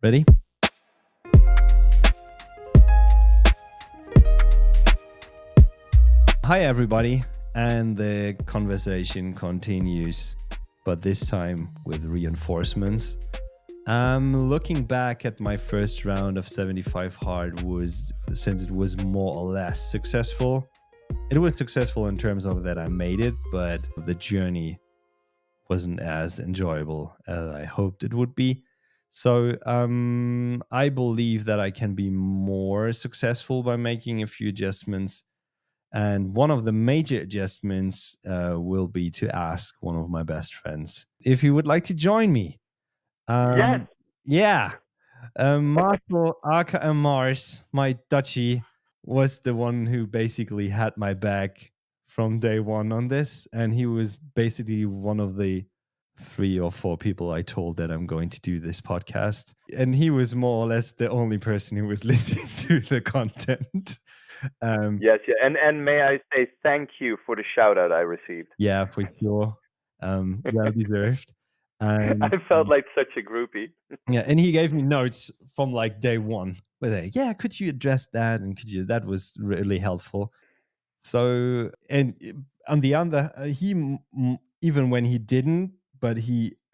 Ready? Hi, everybody. And the conversation continues, but this time with reinforcements. Looking back at my first round of 75 hard since it was more or less successful. It was successful in terms of that I made it, but the journey wasn't as enjoyable as I hoped it would be. So I believe that I can be more successful by making a few adjustments. And one of the major adjustments will be to ask one of my best friends if he would like to join me. Yes. Yeah. Marcel aka Mars, my Dutchie, was the one who basically had my back from day one on this. And he was basically one of the 3 or 4 people I told that I'm going to do this podcast. And he was more or less the only person who was listening to the content. Yes. Yeah. And may I say thank you for the shout out I received. Yeah, for sure. Well deserved. I felt like such a groupie. Yeah, and he gave me notes from like day one. Where yeah, could you address that? And that was really helpful. So, and on the other, even when he didn't, but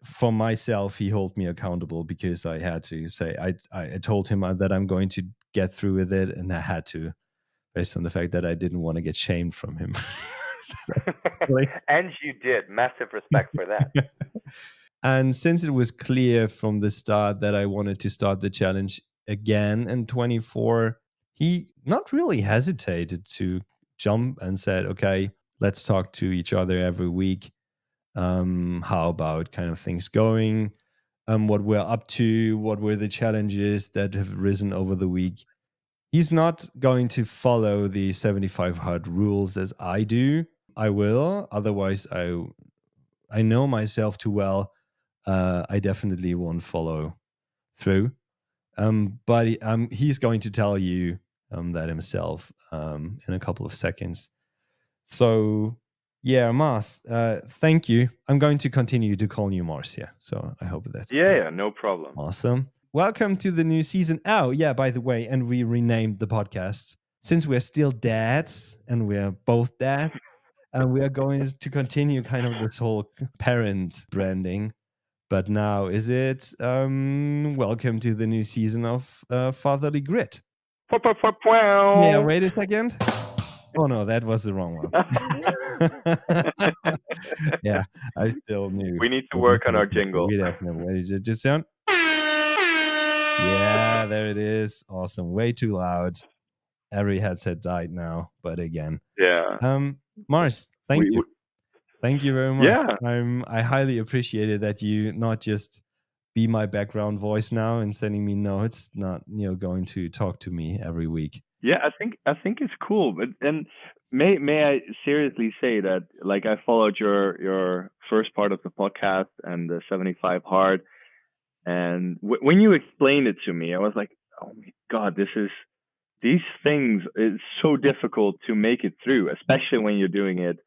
for myself, he held me accountable because I had to say, I told him that I'm going to get through with it, and I had to, based on the fact that I didn't want to get shamed from him. And you did. Massive respect for that. And since it was clear from the start that I wanted to start the challenge again in 24, he not really hesitated to jump and said, okay, let's talk to each other every week. How about kind of things going? What we're up to, what were the challenges that have risen over the week. He's not going to follow the 75 hard rules as I do. I will. Otherwise, I know myself too well. I definitely won't follow through. But he's going to tell you that himself in a couple of seconds. So, yeah, Mars, thank you. I'm going to continue to call you Mars, yeah. So I hope that's Yeah, no problem. awesome. Welcome to the new season. Oh, yeah, by the way, and we renamed the podcast. Since we're still dads and we're both dads, and we are going to continue kind of this whole parent branding. But now is it welcome to the new season of Fatherly Grit. Yeah, wait a second. Oh no, that was the wrong one. Yeah, I still knew. We need to work on our jingle. We definitely. Wait, is it just sound? Yeah, there it is. Awesome. Way too loud. Every headset died now, but again. Yeah. Mars, thank you. Thank you very much. Yeah. I highly appreciated that you not just be my background voice now and sending me notes, not going to talk to me every week. Yeah, I think it's cool, but and may I seriously say that like I followed your first part of the podcast and the 75 hard, and when you explained it to me, I was like, oh my god, these things is so difficult to make it through, especially when you're doing it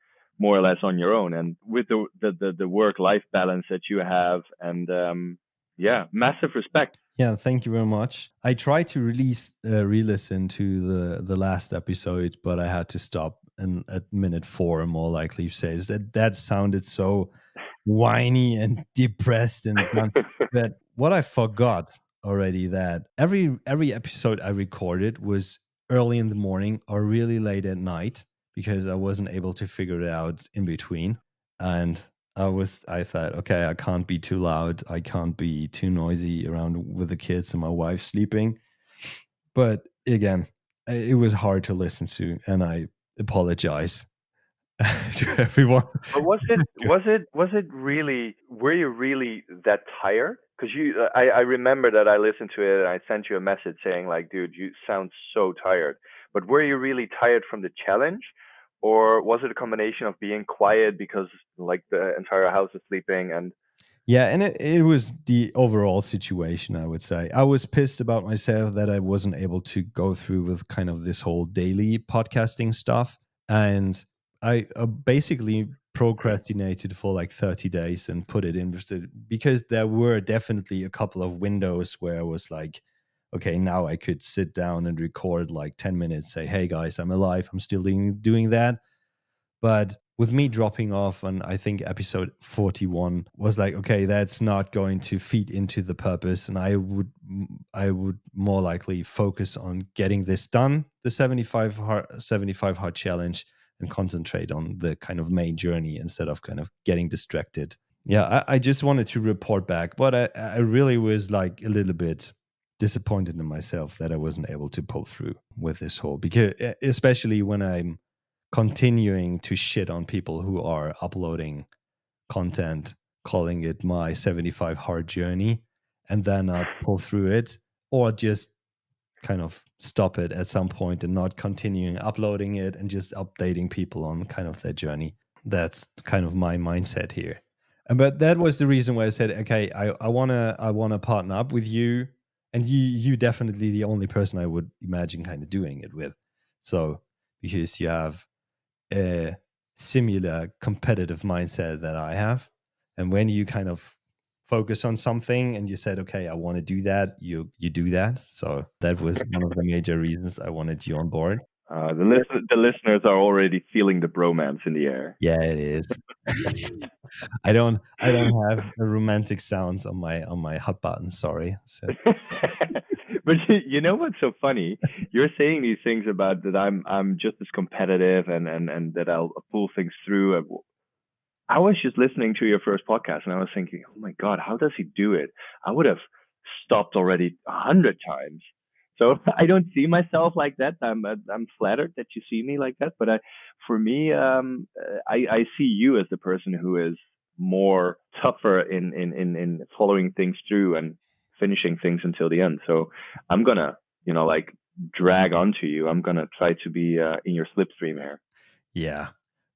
more or less on your own and with the work life balance that you have, and yeah, massive respect. Yeah, thank you very much. I tried to re-listen to the last episode, but I had to stop at minute 4. More likely says that sounded so whiny and depressed and but what I forgot already that every episode I recorded was early in the morning or really late at night because I wasn't able to figure it out in between. And I thought, okay, I can't be too loud. I can't be too noisy around with the kids and my wife sleeping. But again, it was hard to listen to, and I apologize to everyone. But was it really? Were you really that tired? Because I remember that I listened to it and I sent you a message saying like, dude, you sound so tired. But were you really tired from the challenge, or was it a combination of being quiet because like the entire house is sleeping and? Yeah, and it was the overall situation, I would say. I was pissed about myself that I wasn't able to go through with kind of this whole daily podcasting stuff. And I basically procrastinated for like 30 days and put it in, because there were definitely a couple of windows where I was like, okay, now I could sit down and record like 10 minutes, say, hey guys, I'm alive, I'm still doing that. But with me dropping off on, I think, episode 41, was like, okay, that's not going to feed into the purpose. And I would more likely focus on getting this done, the 75 hard challenge, and concentrate on the kind of main journey instead of kind of getting distracted. Yeah, I just wanted to report back, but I really was like a little bit disappointed in myself that I wasn't able to pull through with this whole, because especially when I'm continuing to shit on people who are uploading content, calling it my 75 hard journey, and then not pull through it, or just kind of stop it at some point and not continuing uploading it and just updating people on kind of their journey. That's kind of my mindset here. But that was the reason why I said, okay, I wanna partner up with you, and you definitely the only person I would imagine kind of doing it with. So because you have a similar competitive mindset that I have. And when you kind of focus on something and you said, okay, I want to do that, you do that. So that was one of the major reasons I wanted you on board. The listeners are already feeling the bromance in the air. Yeah, it is. I don't have the romantic sounds on my hot button, sorry. So But you know what's so funny? You're saying these things about that I'm just as competitive and that I'll pull things through. I was just listening to your first podcast and I was thinking, oh my God, how does he do it? I would have stopped already 100 times. So I don't see myself like that. I'm flattered that you see me like that. But for me, I see you as the person who is more tougher in following things through and finishing things until the end. So I'm gonna, like drag onto you. I'm gonna try to be in your slipstream here. yeah.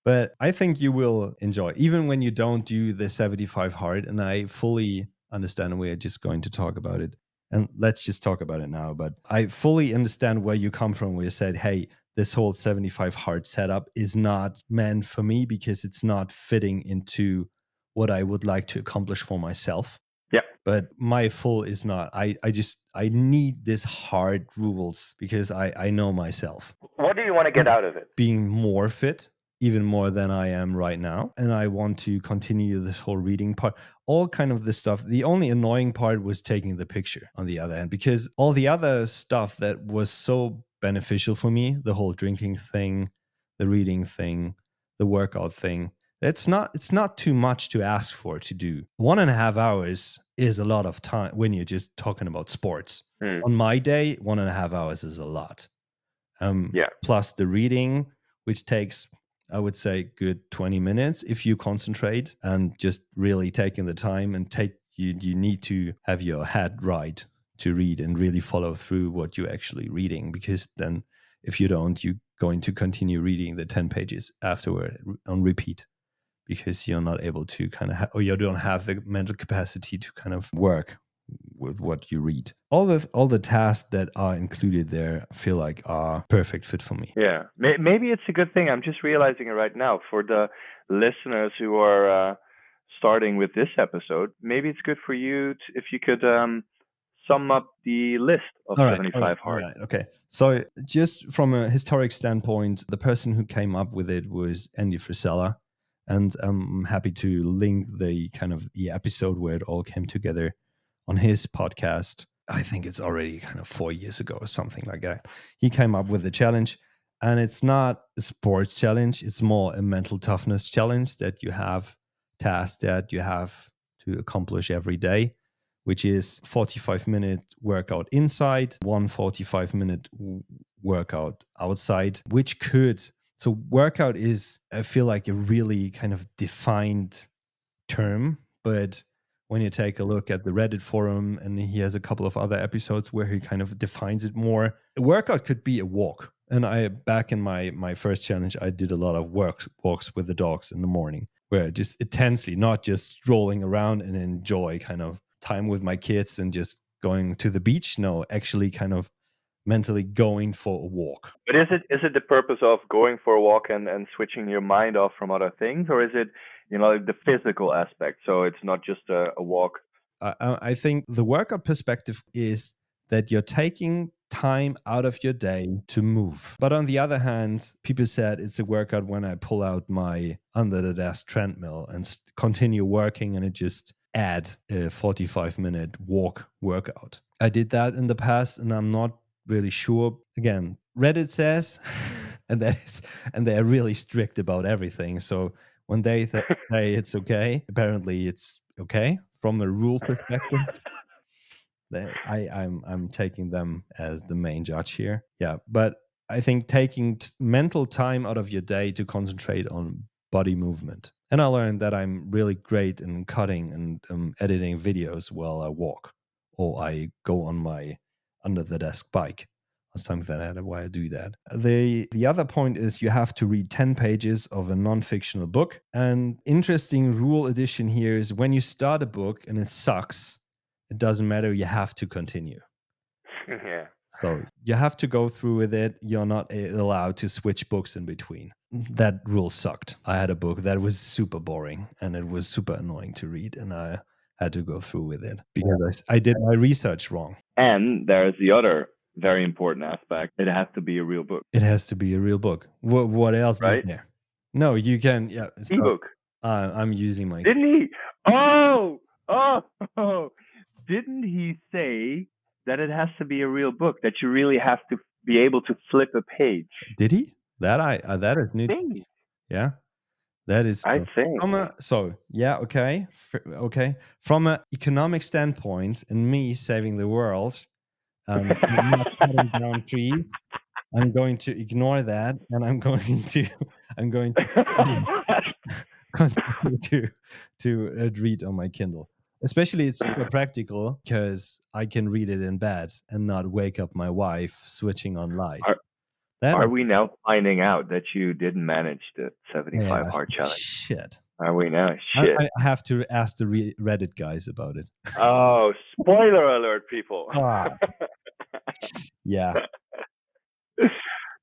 But I think you will enjoy, even when you don't do the 75 hard. And I fully understand, and we're just going to talk about it. And let's just talk about it now. But I fully understand where you come from, where you said, hey, this whole 75 hard setup is not meant for me because it's not fitting into what I would like to accomplish for myself. Yeah. But my full is not. I need this hard rules because I know myself. What do you want to get out of it? Being more fit, even more than I am right now. And I want to continue this whole reading part, all kind of this stuff. The only annoying part was taking the picture on the other end, because all the other stuff that was so beneficial for me, the whole drinking thing, the reading thing, the workout thing, it's not too much to ask for to do. 1.5 hours is a lot of time when you're just talking about sports. On my day, 1.5 hours is a lot. Yeah. Plus the reading, which takes, I would say, good 20 minutes if you concentrate and just really taking the time and you need to have your head right to read and really follow through what you're actually reading, because then if you don't, you're going to continue reading the 10 pages afterward on repeat, because you're not able to kind of or you don't have the mental capacity to kind of work with what you read. All the tasks that are included there feel like are perfect fit for me. Yeah, maybe it's a good thing. I'm just realizing it right now for the listeners who are starting with this episode. Maybe it's good for you if you could sum up the list of All right, 75 hard. okay. So just from a historic standpoint, the person who came up with it was Andy Frisella, and I'm happy to link the kind of the episode where it all came together on his podcast. I think it's already kind of 4 years ago or something like that. He came up with the challenge, and it's not a sports challenge. It's more a mental toughness challenge that you have, tasks that you have to accomplish every day, which is 45-minute workout inside, 1 45-minute workout outside, which could, so workout is, I feel like, a really kind of defined term, but when you take a look at the Reddit forum, and he has a couple of other episodes where he kind of defines it more, a workout could be a walk. And I, back in my first challenge, I did a lot of walks with the dogs in the morning, where just intensely, not just strolling around and enjoy kind of time with my kids and just going to the beach. No, actually kind of mentally going for a walk. But is it the purpose of going for a walk and switching your mind off from other things, or is it like the physical aspect? So it's not just a walk. I think the workout perspective is that you're taking time out of your day to move. But on the other hand, people said it's a workout when I pull out my under the desk treadmill and continue working, and it just add a 45-minute walk workout. I did that in the past, and I'm not really sure. Again, Reddit says, and that is, and they're really strict about everything. So when they say it's okay, apparently it's okay from a rule perspective. I'm taking them as the main judge here. Yeah, but I think taking mental time out of your day to concentrate on body movement. And I learned that I'm really great in cutting and editing videos while I walk, or I go on my under the desk bike or something like that. Why I do that. The other point is you have to read 10 pages of a non-fictional book. And interesting rule addition here is when you start a book and it sucks, it doesn't matter. You have to continue. Yeah. So you have to go through with it. You're not allowed to switch books in between. That rule sucked. I had a book that was super boring and it was super annoying to read, and I had to go through with it because I did my research wrong. And there's the other very important aspect. It has to be a real book, It has to be a real book. What else is right? there? No, you can. Yeah. So, Ebook. I'm using my. Didn't he? Oh, oh, didn't he say that it has to be a real book, that you really have to be able to flip a page? Did he? That is new. Think. Yeah. That is I think. okay. From an economic standpoint, and me saving the world, not cutting down trees, I'm going to ignore that, and I'm going to continue to read on my Kindle. Especially, it's super practical because I can read it in bed and not wake up my wife switching on light. Are, That are we now finding out that you didn't manage the 75 yeah, hard challenge? shit. Are we now? Shit. I have to ask the Reddit guys about it. Oh, spoiler alert, people. Ah, yeah.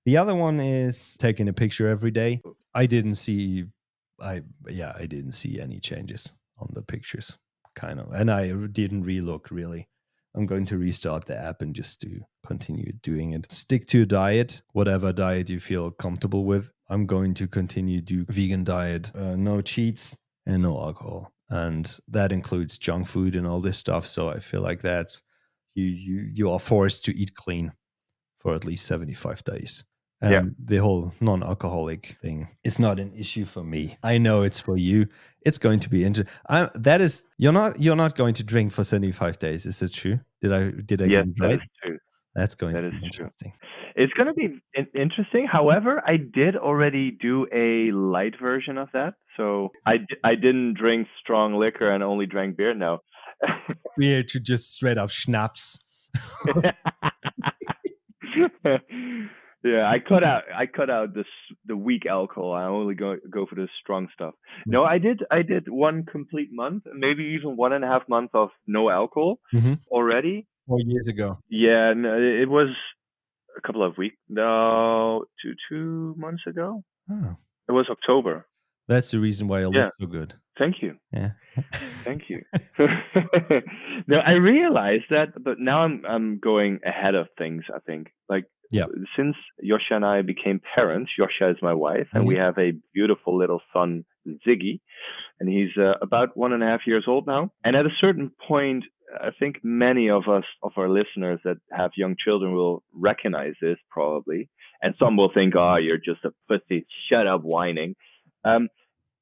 The other one is taking a picture every day. I didn't see, I didn't see any changes on the pictures, kind of, and I didn't relook really. I'm going to restart the app and just to continue doing it. Stick to a diet, whatever diet you feel comfortable with. I'm going to continue do vegan diet, no cheats and no alcohol, and that includes junk food and all this stuff. So I feel like that's you are forced to eat clean for at least 75 days. And Yeah. the whole non-alcoholic thing is not an issue for me. I know it's for you. It's going to be interesting. That is, you're not going to drink for 75 days. Is it true? Did I get Yes, it that right? is true. That's going That to is be true. interesting. It's going to be interesting. However, I did already do a light version of that. So I didn't drink strong liquor and only drank beer now. Beer to just straight up schnapps. Yeah, I cut out the weak alcohol. I only go for the strong stuff. No, I did one complete month, maybe even 1.5 months of no alcohol Mm-hmm. already. 4 years ago. Yeah, no, it was a couple of weeks. No, 2 months ago. Oh, It was October. that's the reason why I look Yeah, so good. thank you. Yeah. Thank you. No, I realized that, but now I'm going ahead of things. I think like Yeah. since Yosha and I became parents, Yosha is my wife, and Mhm. we have a beautiful little son, Ziggy, and he's about 1.5 years old now. And at a certain point, I think many of us, of our listeners that have young children, will recognize this probably, and some will think, "Oh, you're just a pussy. Shut up, whining." Um,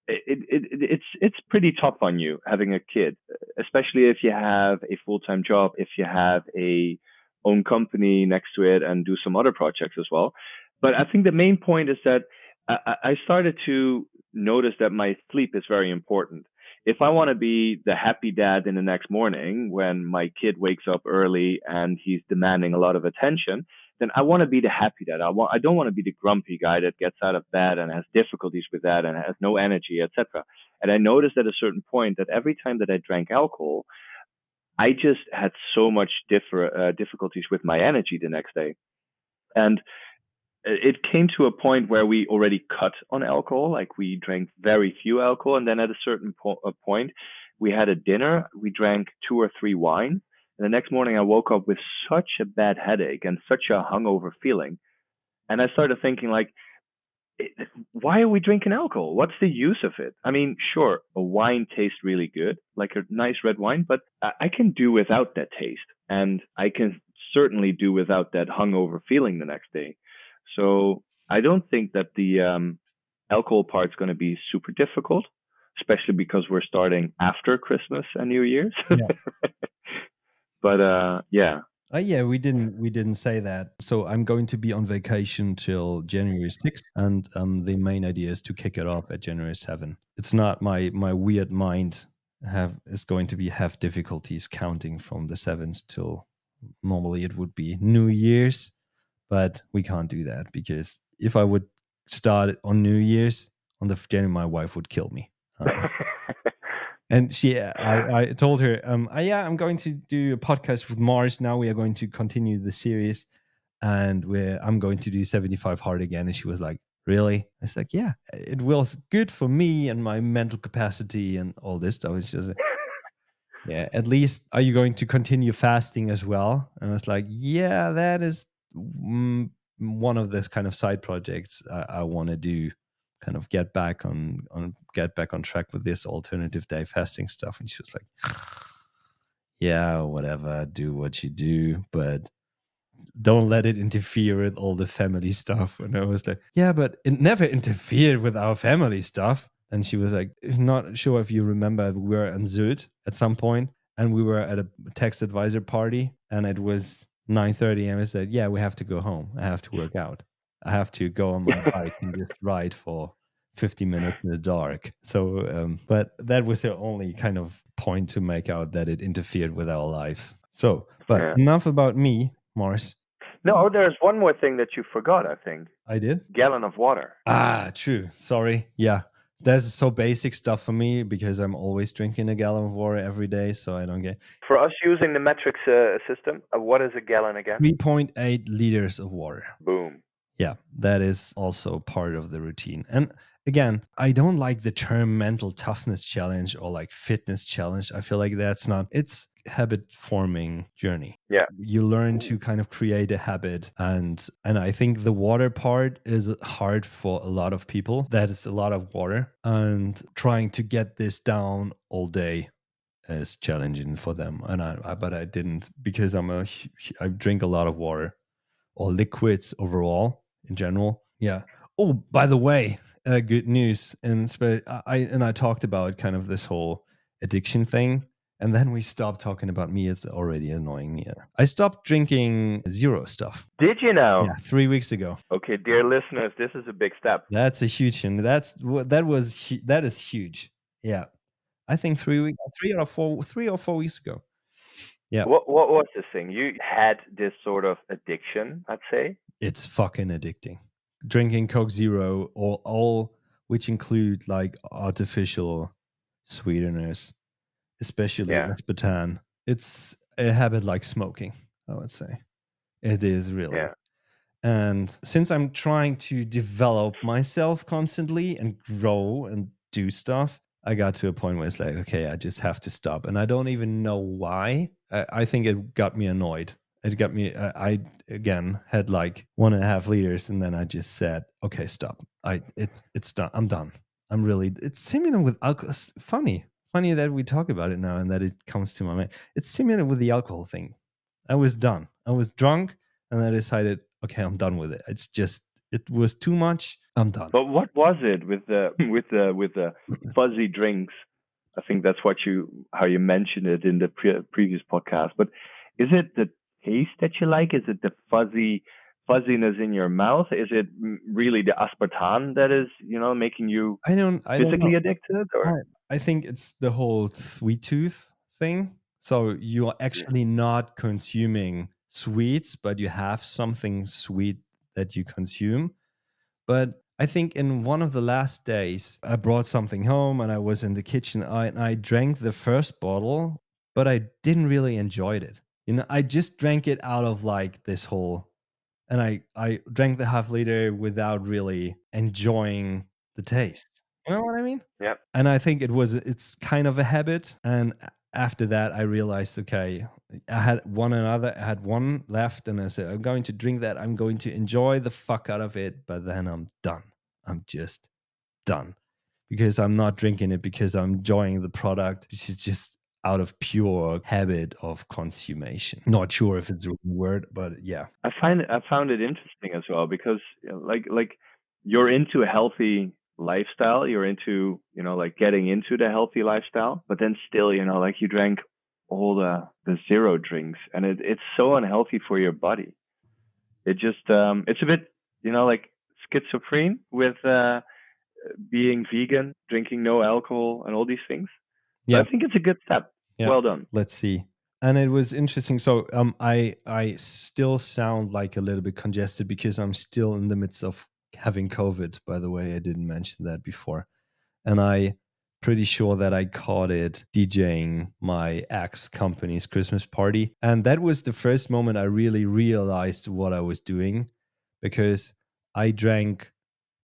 it's pretty tough on you having a kid, especially if you have a full-time job, if you have a own company next to it and do some other projects as well. But I think the main point is that I started to notice that my sleep is very important. If I want to be the happy dad in the next morning when my kid wakes up early and he's demanding a lot of attention, then I want to be the happy dad. I don't want to be the grumpy guy that gets out of bed and has difficulties with that and has no energy, etc. And I noticed at a certain point that every time that I drank alcohol, I just had so much difficulties with my energy the next day. And it came to a point where we already cut on alcohol. Like we drank very few alcohol. And then at a certain point, we had a dinner. We drank two or three wines. And the next morning, I woke up with such a bad headache and such a hungover feeling. And I started thinking, like, why are we drinking alcohol? What's the use of it? I mean, sure, a wine tastes really good, like a nice red wine, but I can do without that taste. And I can certainly do without that hungover feeling the next day. So I don't think that the alcohol part's going to be super difficult, especially because we're starting after Christmas and New Year's. Yeah. But yeah. Yeah, we didn't say that. So I'm going to be on vacation till January 6th, and the main idea is to kick it off at January 7th. It's not my weird mind have is going to be have difficulties counting from the 7th till normally it would be New Year's, but we can't do that because if I would start it on New Year's on the January, my wife would kill me. And I told her, yeah, I'm going to do a podcast with Mars. Now we are going to continue the series, and I'm going to do 75 hard again. And she was like, really? I was like, yeah, it was good for me and my mental capacity and all this stuff. It's just, yeah, at least are you going to continue fasting as well? And I was like, yeah, that is one of the kind of side projects I want to do, kind of get back on track with this alternative day fasting stuff. And she was like, yeah, whatever, do what you do, but don't let it interfere with all the family stuff. And I was like, yeah, but it never interfered with our family stuff. And she was like, not sure if you remember, we were in Sylt at some point and we were at a tax advisor party and it was 9:30 and I said, yeah, we have to go home. I have to work out. I have to go on my bike and just ride for 50 minutes in the dark. So, but that was the only kind of point to make out that it interfered with our lives. So, but Yeah. enough about me, Mars. No, there's one more thing that you forgot, I think. I did? Gallon of water. Ah, true. Sorry. Yeah. That's so basic stuff for me because I'm always drinking a gallon of water every day. So I don't get For us using the metrics system, what is a gallon again? 3.8 liters of water. Boom. Yeah, that is also part of the routine. And again, I don't like the term mental toughness challenge or like fitness challenge. I feel like that's not, it's habit forming journey. Yeah. You learn to kind of create a habit and I think the water part is hard for a lot of people. That is a lot of water and trying to get this down all day is challenging for them. And but I didn't because I drink a lot of water or liquids overall in general. Yeah. Oh, by the way, good news. And I talked about kind of this whole addiction thing, and then we stopped talking about me. It's already annoying me. I stopped drinking zero stuff. Did you know? Yeah, 3 weeks ago. Okay, dear listeners, this is a big step. That's a huge thing. That is huge. Yeah, I think 3 or 4 weeks ago. Yeah, What was this thing? You had this sort of addiction, I'd say. it's fucking addicting. Drinking Coke Zero or all which include like artificial sweeteners, especially Yeah. aspartame. It's a habit like smoking, I would say. It is really. Yeah. And since I'm trying to develop myself constantly and grow and do stuff, I got to a point where it's like, okay, I just have to stop. And I don't even know why. I think it got me annoyed. It got me, I again had like 1.5 liters and then I just said, okay, stop. It's done. I'm done. I'm really, it's similar with alcohol. It's funny that we talk about it now and that it comes to my mind. It's similar with the alcohol thing. I was done. I was drunk and I decided, okay, I'm done with it. It's just it was too much. I'm done. But what was it with the with the fuzzy drinks? I think that's what you how you mentioned it in the previous podcast. But is it the taste that you like? Is it the fuzziness in your mouth? Is it really the aspartame that is making you I don't physically know. addicted? Or I think it's the whole sweet tooth thing. So you are yeah, actually not consuming sweets, but you have something sweet that you consume. But I think in one of the last days, I brought something home and I was in the kitchen. I drank the first bottle, but I didn't really enjoy it. I just drank it out of like this whole, and I drank the half liter without really enjoying the taste. You know what I mean? Yeah. And I think it's kind of a habit. And after that, I realized, okay, I had one left, and I said, I'm going to drink that. I'm going to enjoy the fuck out of it, but then I'm done. I'm just done because I'm not drinking it because I'm enjoying the product. It's just out of pure habit of consummation. Not sure if it's a word, but yeah. I found it interesting as well because like you're into a healthy lifestyle, you're into, like getting into the healthy lifestyle, but then still, like you drank all the zero drinks, and it's so unhealthy for your body. It just it's a bit, like schizophrene with being vegan, drinking no alcohol, and all these things. Yeah. But I think it's a good step. Yeah. Well done. Let's see. And it was interesting. So I still sound like a little bit congested because I'm still in the midst of having COVID, by the way. I didn't mention that before. And I pretty sure that I caught it DJing my ex company's Christmas party. And that was the first moment I really realized what I was doing, because I drank,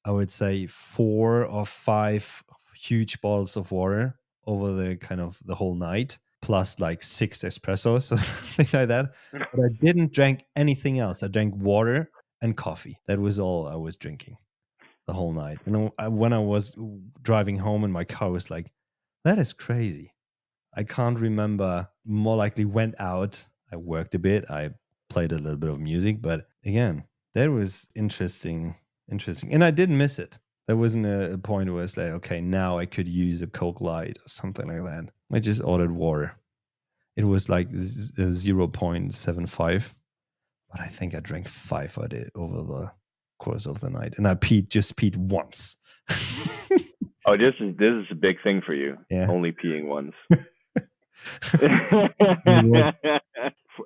I would say, 4 or 5 huge bottles of water over the kind of the whole night, plus like 6 espressos, something like that. But I didn't drink anything else. I drank water and coffee. That was all I was drinking the whole night. And when I was driving home in my car, I was like, that is crazy. I can't remember. More likely went out. I worked a bit. I played a little bit of music, but again, that was interesting. Interesting, and I didn't miss it. There wasn't a point where it's like, okay, now I could use a Coke Light or something like that. I just ordered water. It was like 0.75, but I think I drank 5 of it over the course of the night, and I just peed once. Oh, this is a big thing for you. Yeah. Only peeing once. Yeah.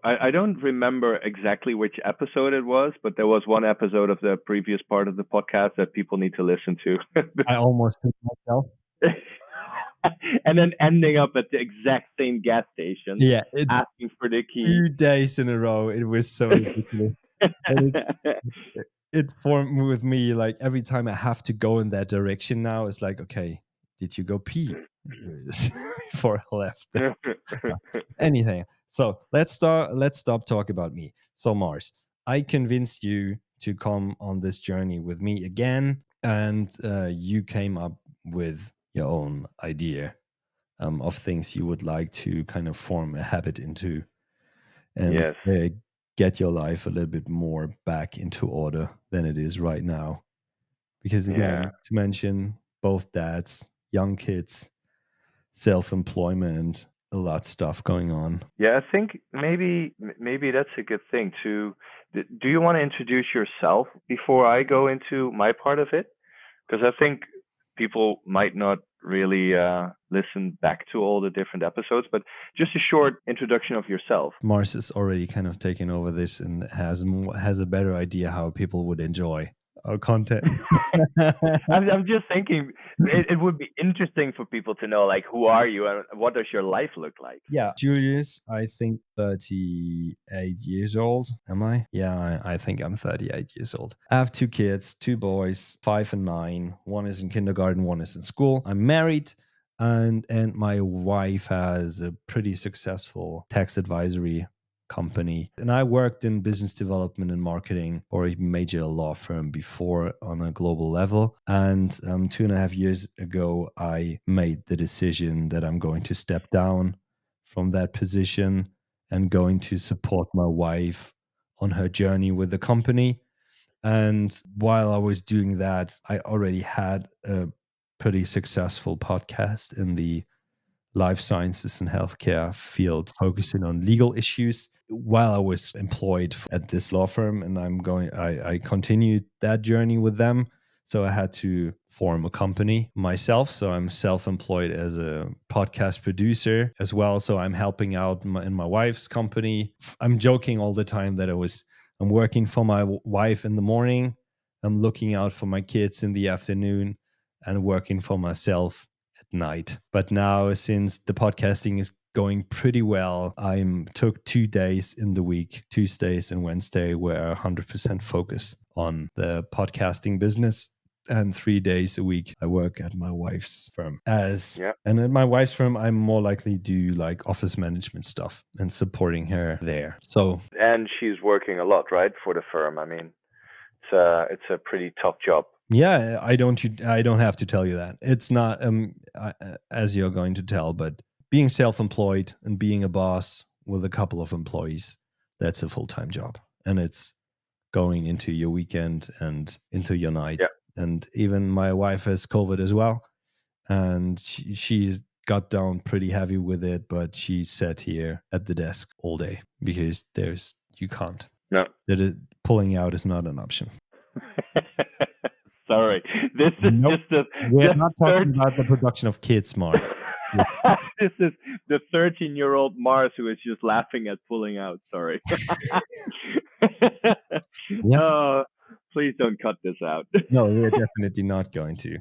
I don't remember exactly which episode it was, but there was one episode of the previous part of the podcast that people need to listen to. I almost peed myself. And then ending up at the exact same gas station, Yeah, asking for the key. 2 days in a row. It was so ridiculous. And it formed with me, like every time I have to go in that direction now, it's like, okay, did you go pee before I left? Anything. So let's stop talking about me. So Mars, I convinced you to come on this journey with me again, and you came up with your own idea of things you would like to kind of form a habit into, and Yes. get your life a little bit more back into order than it is right now. Because Yeah. again, to mention, both dads, young kids, self-employment, a lot of stuff going on. Yeah, I think maybe that's a good thing to. Do you want to introduce yourself before I go into my part of it? Because I think people might not really listen back to all the different episodes, but just a short introduction of yourself. Mars is already kind of taken over this and has a better idea how people would enjoy our content. I'm just thinking it would be interesting for people to know, like, who are you and what does your life look like? Yeah, Julius, I think 38 years old. Am I? Yeah, I think I'm 38 years old. I have 2 kids, 2 boys, 5 and 9. One is in kindergarten, one is in school. I'm married, and my wife has a pretty successful tax advisory company. And I worked in business development and marketing for a major law firm before on a global level. And 2.5 years ago, I made the decision that I'm going to step down from that position and going to support my wife on her journey with the company. And while I was doing that, I already had a pretty successful podcast in the life sciences and healthcare field, focusing on legal issues while I was employed at this law firm. And I continued that journey with them. So I had to form a company myself. So I'm self-employed as a podcast producer as well. So I'm helping out in my wife's company. I'm joking all the time that I'm working for my wife in the morning. I'm looking out for my kids in the afternoon and working for myself at night. But now, since the podcasting is going pretty well. I took 2 days in the week, Tuesdays and Wednesday, where 100% focus on the podcasting business. And 3 days a week, I work at my wife's firm. Yeah. And at my wife's firm, I'm more likely to do like office management stuff and supporting her there. So, And she's working a lot, right, for the firm. I mean, it's a pretty tough job. yeah, I don't have to tell you that. It's not as you're going to tell, but being self-employed and being a boss with a couple of employees, that's a full-time job. And it's going into your weekend and into your night. Yeah. And even my wife has COVID as well. And she's got down pretty heavy with it, but she sat here at the desk all day because you can't. No. Pulling out is not an option. Sorry, this is Nope. just We're not talking about the production of kids, Mark. This is the 13-year-old Mars who is just laughing at pulling out. Sorry. Yeah. Oh, please don't cut this out. No, we're definitely not going to.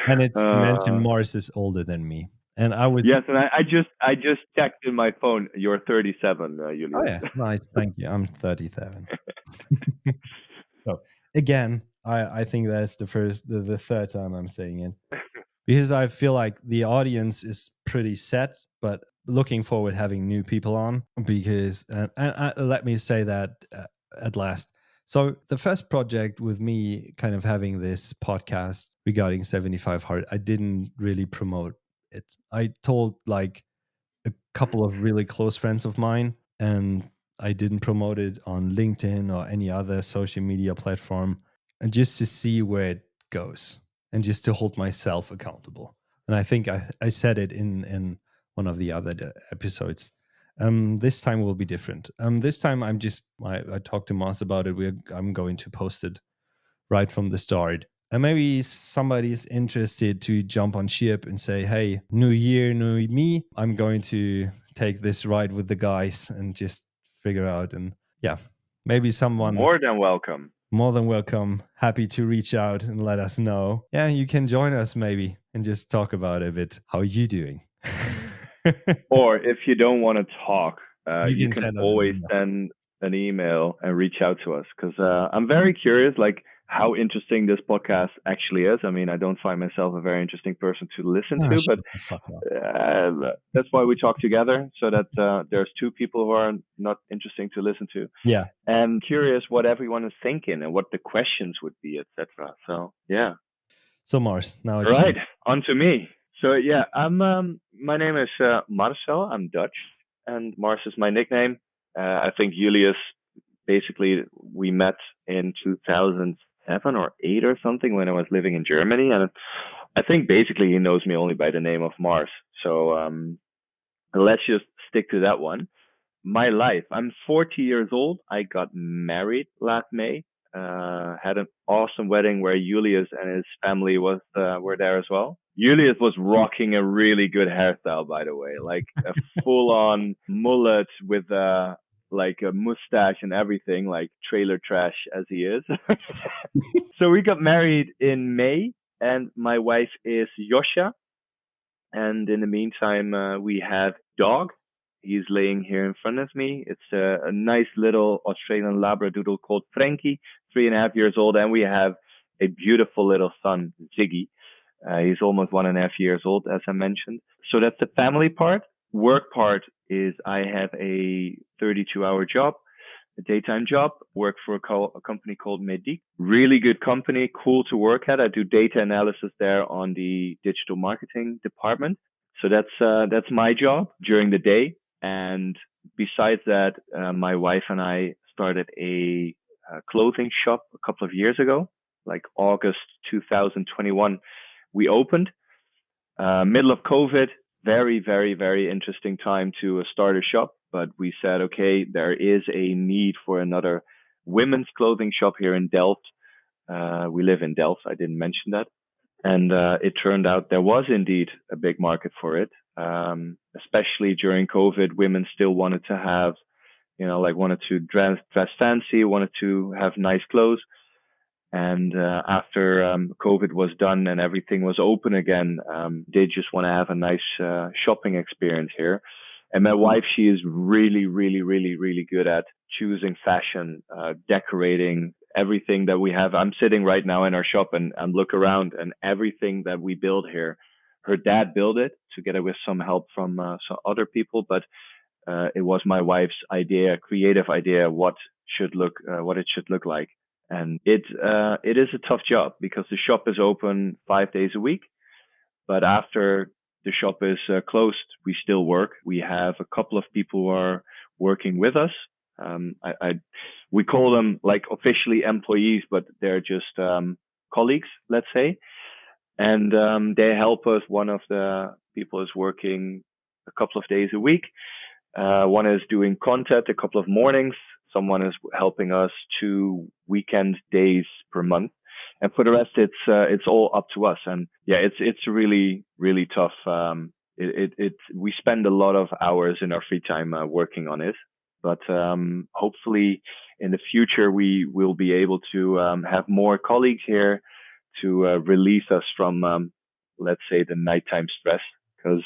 And it's to mention Mars is older than me. And I was Yes, and I just checked in my phone. You're 37, Julius. Oh yeah, nice. Thank you. I'm 37. So again, I think that's the third time I'm saying it. Because I feel like the audience is pretty set, but looking forward having new people on. Because let me say that at last. So the first project with me kind of having this podcast regarding 75 Hard, I didn't really promote it. I told like a couple of really close friends of mine, and I didn't promote it on LinkedIn or any other social media platform, and just to see where it goes and just to hold myself accountable. And I think I said it in one of the other episodes. This time will be different. This time I talked to Moss about it. I'm going to post it right from the start. And maybe somebody's interested to jump on ship and say, hey, new year, new me. I'm going to take this ride with the guys and just figure out. And yeah, maybe someone More than welcome. more than welcome, happy to reach out and let us know. Yeah, you can join us maybe and just talk about a bit. How are you doing? Or if you don't want to talk, you can send us an always email. send an email and reach out to us, because I'm very curious, like how interesting this podcast actually is. I mean, I don't find myself a very interesting person to listen to, but Shut the fuck up. that's why we talk together, so that there's two people who are not interesting to listen to. Yeah. And curious what everyone is thinking and what the questions would be, etc. So yeah. So Mars, now it's Right, on to me. So yeah, my name is Marcel. I'm Dutch, and Mars is my nickname. I think Julius, basically, we met in 2007 or 8 or something when I was living in Germany, and I think basically he knows me only by the name of Mars. So let's just stick to that one. My life. I'm 40 years old. I got married last May. Had an awesome wedding where Julius and his family were there as well. Julius was rocking a really good hairstyle, by the way, like a full-on mullet with like a mustache and everything, like trailer trash as he is. So we got married in May, and my wife is Yosha. And in the meantime, we have dog. He's laying here in front of me. It's a nice little Australian Labradoodle called Frankie, 3.5 years old. And we have a beautiful little son, Ziggy. He's almost 1.5 years old, as I mentioned. So that's the family part. Work part is I have a 32-hour job, a daytime job, work for a company called Medic. Really good company, cool to work at. I do data analysis there on the digital marketing department. So that's my job during the day. And besides that, my wife and I started a clothing shop a couple of years ago, like August 2021. We opened middle of COVID. Very, very, very interesting time to start a shop. But we said, okay, there is a need for another women's clothing shop here in Delft. We live in Delft. I didn't mention that. And it turned out there was indeed a big market for it. Especially during COVID, women still wanted to have, wanted to dress fancy, wanted to have nice clothes. And after COVID was done and everything was open again, they just want to have a nice shopping experience here. And my wife, she is really, really, really, really good at choosing fashion, decorating everything that we have. I'm sitting right now in our shop and look around, and everything that we build here, her dad built it together with some help from some other people, but it was my wife's idea, creative idea, what it should look like. And it is a tough job because the shop is open 5 days a week, but after the shop is closed, we still work. We have a couple of people who are working with us. I we call them like officially employees, but they're just colleagues, let's say, and they help us. One of the people is working a couple of days a week. One is doing content a couple of mornings. Someone is helping us 2 weekend days per month, and for the rest, it's all up to us. And yeah, it's really really tough. We spend a lot of hours in our free time working on it, but hopefully in the future we will be able to have more colleagues here to release us from let's say the nighttime stress, because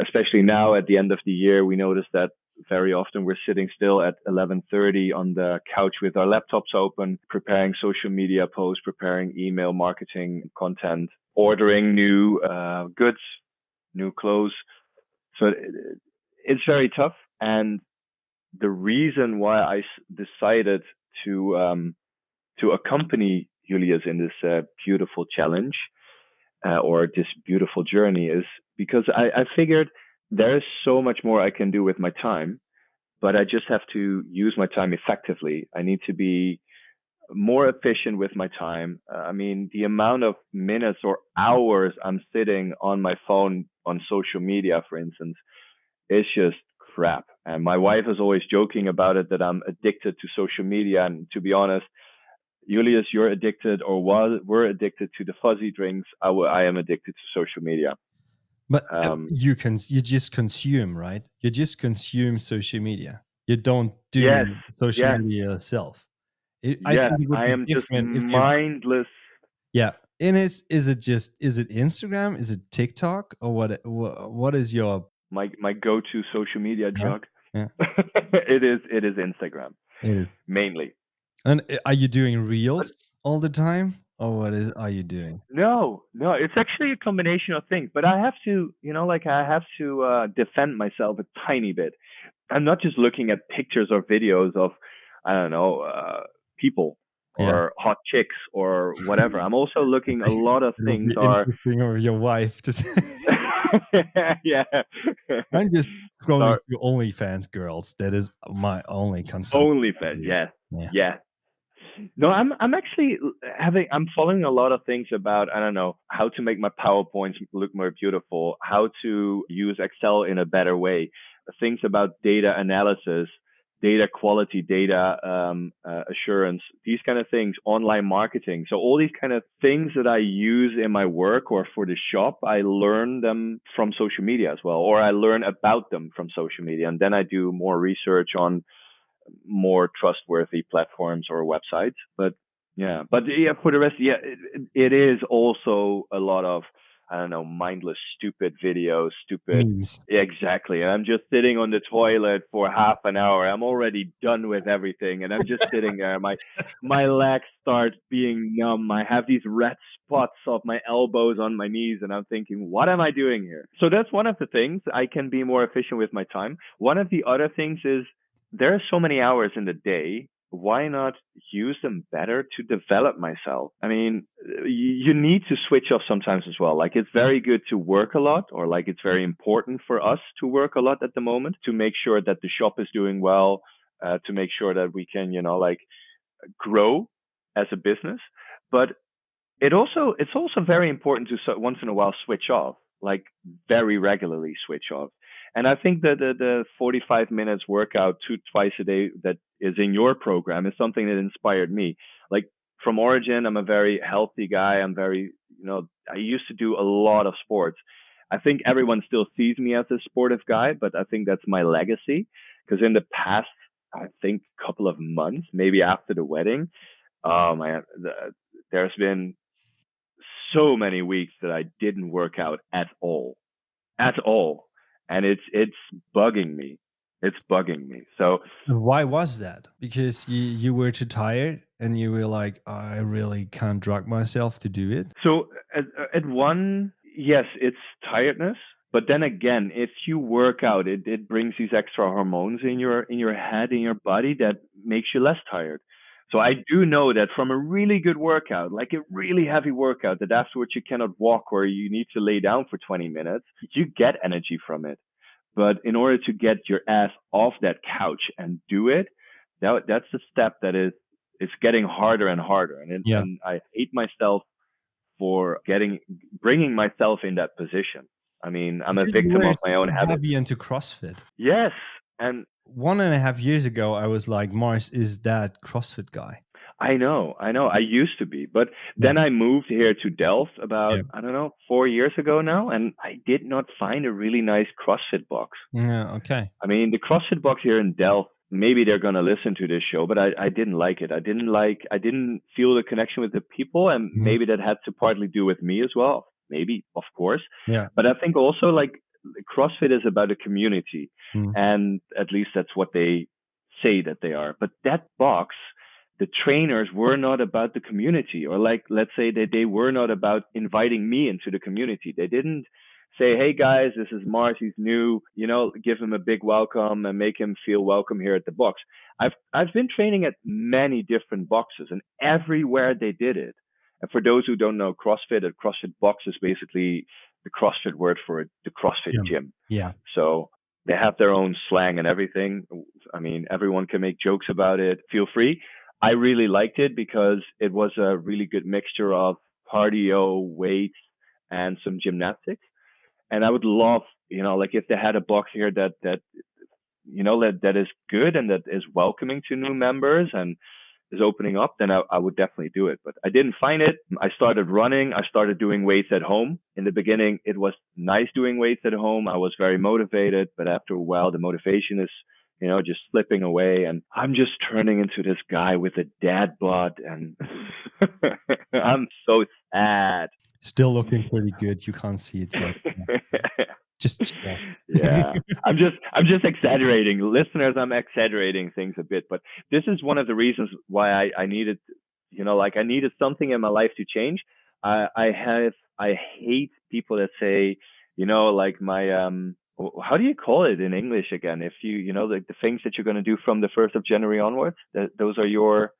especially now at the end of the year, we notice that very often we're sitting still at 11:30 on the couch with our laptops open, preparing social media posts, preparing email marketing content, ordering new goods, new clothes. So it's very tough. And the reason why I decided to accompany Julius in this beautiful challenge or this beautiful journey is because I figured there is so much more I can do with my time, but I just have to use my time effectively. I need to be more efficient with my time. I mean, the amount of minutes or hours I'm sitting on my phone on social media, for instance, is just crap. And my wife is always joking about it that I'm addicted to social media. And to be honest, Julius, you're addicted or were addicted to the fuzzy drinks. I am addicted to social media. But Um, you just consume, right? You just consume social media. You don't yes, do social yes, media yourself. I yes. think it would I be am just different if you, mindless. yeah. And is it just, is it Instagram? Is it TikTok? Or what is your, My go-to social media yeah, drug. yeah, It is Instagram it is. mainly. And are you doing But reels all the time? Or are you doing? no, no, it's actually a combination of things. But I have to, like I have to defend myself a tiny bit. I'm not just looking at pictures or videos of, I don't know, people Yeah. or hot chicks or whatever. I'm also looking a lot of It will things be are, interesting of your wife to say. yeah, I'm just scrolling start through OnlyFans girls. That is my only consumption of OnlyFans. you. Yeah, Yeah. yeah. No, I'm actually I'm following a lot of things about, I don't know, how to make my PowerPoints look more beautiful, how to use Excel in a better way, things about data analysis, data quality, data assurance, these kind of things, online marketing. So all these kind of things that I use in my work or for the shop, I learn them from social media as well, or I learn about them from social media, and then I do more research on more trustworthy platforms or websites. But for the rest, yeah, it is also a lot of, I don't know, mindless, stupid videos, stupid. Memes. Yeah, exactly. And I'm just sitting on the toilet for half an hour. I'm already done with everything, and I'm just sitting there. My legs start being numb. I have these red spots of my elbows on my knees, and I'm thinking, what am I doing here? So that's one of the things. I can be more efficient with my time. One of the other things is there are so many hours in the day. Why not use them better to develop myself? I mean, you need to switch off sometimes as well. Like it's very good to work a lot, or like it's very important for us to work a lot at the moment to make sure that the shop is doing well, to make sure that we can, like grow as a business. But it's also very important to once in a while switch off, like very regularly switch off. And I think that the 45 minutes workout twice a day that is in your program is something that inspired me. Like from origin, I'm a very healthy guy. I'm very, I used to do a lot of sports. I think everyone still sees me as a sportive guy, but I think that's my legacy because in the past, I think couple of months, maybe after the wedding, Oh man, there's been so many weeks that I didn't work out at all, and it's bugging me. It's bugging me. So And why was that? Because you were too tired and you were like, I really can't drug myself to do it. So at one, yes, it's tiredness, but then again, if you work out, it brings these extra hormones in your head, in your body that makes you less tired. So I do know that from a really good workout, like a really heavy workout, that afterwards you cannot walk or you need to lay down for 20 minutes, you get energy from it. But in order to get your ass off that couch and do it, that's the step that is it's getting harder and harder. Yeah. And I hate myself for bringing myself in that position. I mean, I'm a Because you victim were of my own so habits. heavy into CrossFit. Yes, and 1.5 years ago, I was like, Mars is that CrossFit guy. I know, I used to be, but Yeah. then I moved here to Delft Yeah. about, I don't know, 4 years ago now, and I did not find a really nice CrossFit box. Yeah. Okay. I mean, the CrossFit box here in Delft, maybe they're going to listen to this show, but I didn't like it. I didn't feel the connection with the people, and Mhm. maybe that had to partly do with me as well. Maybe, of course. Yeah. But I think also like CrossFit is about a community, Mm. and at least that's what they say that they are. But that box, the trainers were not about the community, or like, let's say that they were not about inviting me into the community. They didn't say, "Hey guys, this is Mars. He's new. You know, give him a big welcome and make him feel welcome here at the box." I've been training at many different boxes, and everywhere they did it. And for those who don't know, CrossFit, a CrossFit box is basically the CrossFit word for the CrossFit Jim. gym. Yeah. So they have their own slang and everything. I mean, everyone can make jokes about it. Feel free. I really liked it because it was a really good mixture of cardio, weights, and some gymnastics. And I would love, like if they had a box here that is good and that is welcoming to new members and is opening up, then I would definitely do it. But I didn't find it. I started running. I started doing weights at home. In the beginning, it was nice doing weights at home. I was very motivated, but after a while, the motivation is, just slipping away. And I'm just turning into this guy with a dad bod. And I'm so sad. Still looking pretty good. You can't see it yet. Just chill. Yeah. I'm just exaggerating. Listeners, I'm exaggerating things a bit, but this is one of the reasons why I needed, like I needed something in my life to change. I hate people that say, like my how do you call it in English again? If like the things that you're going to do from the 1st of January onwards, those are your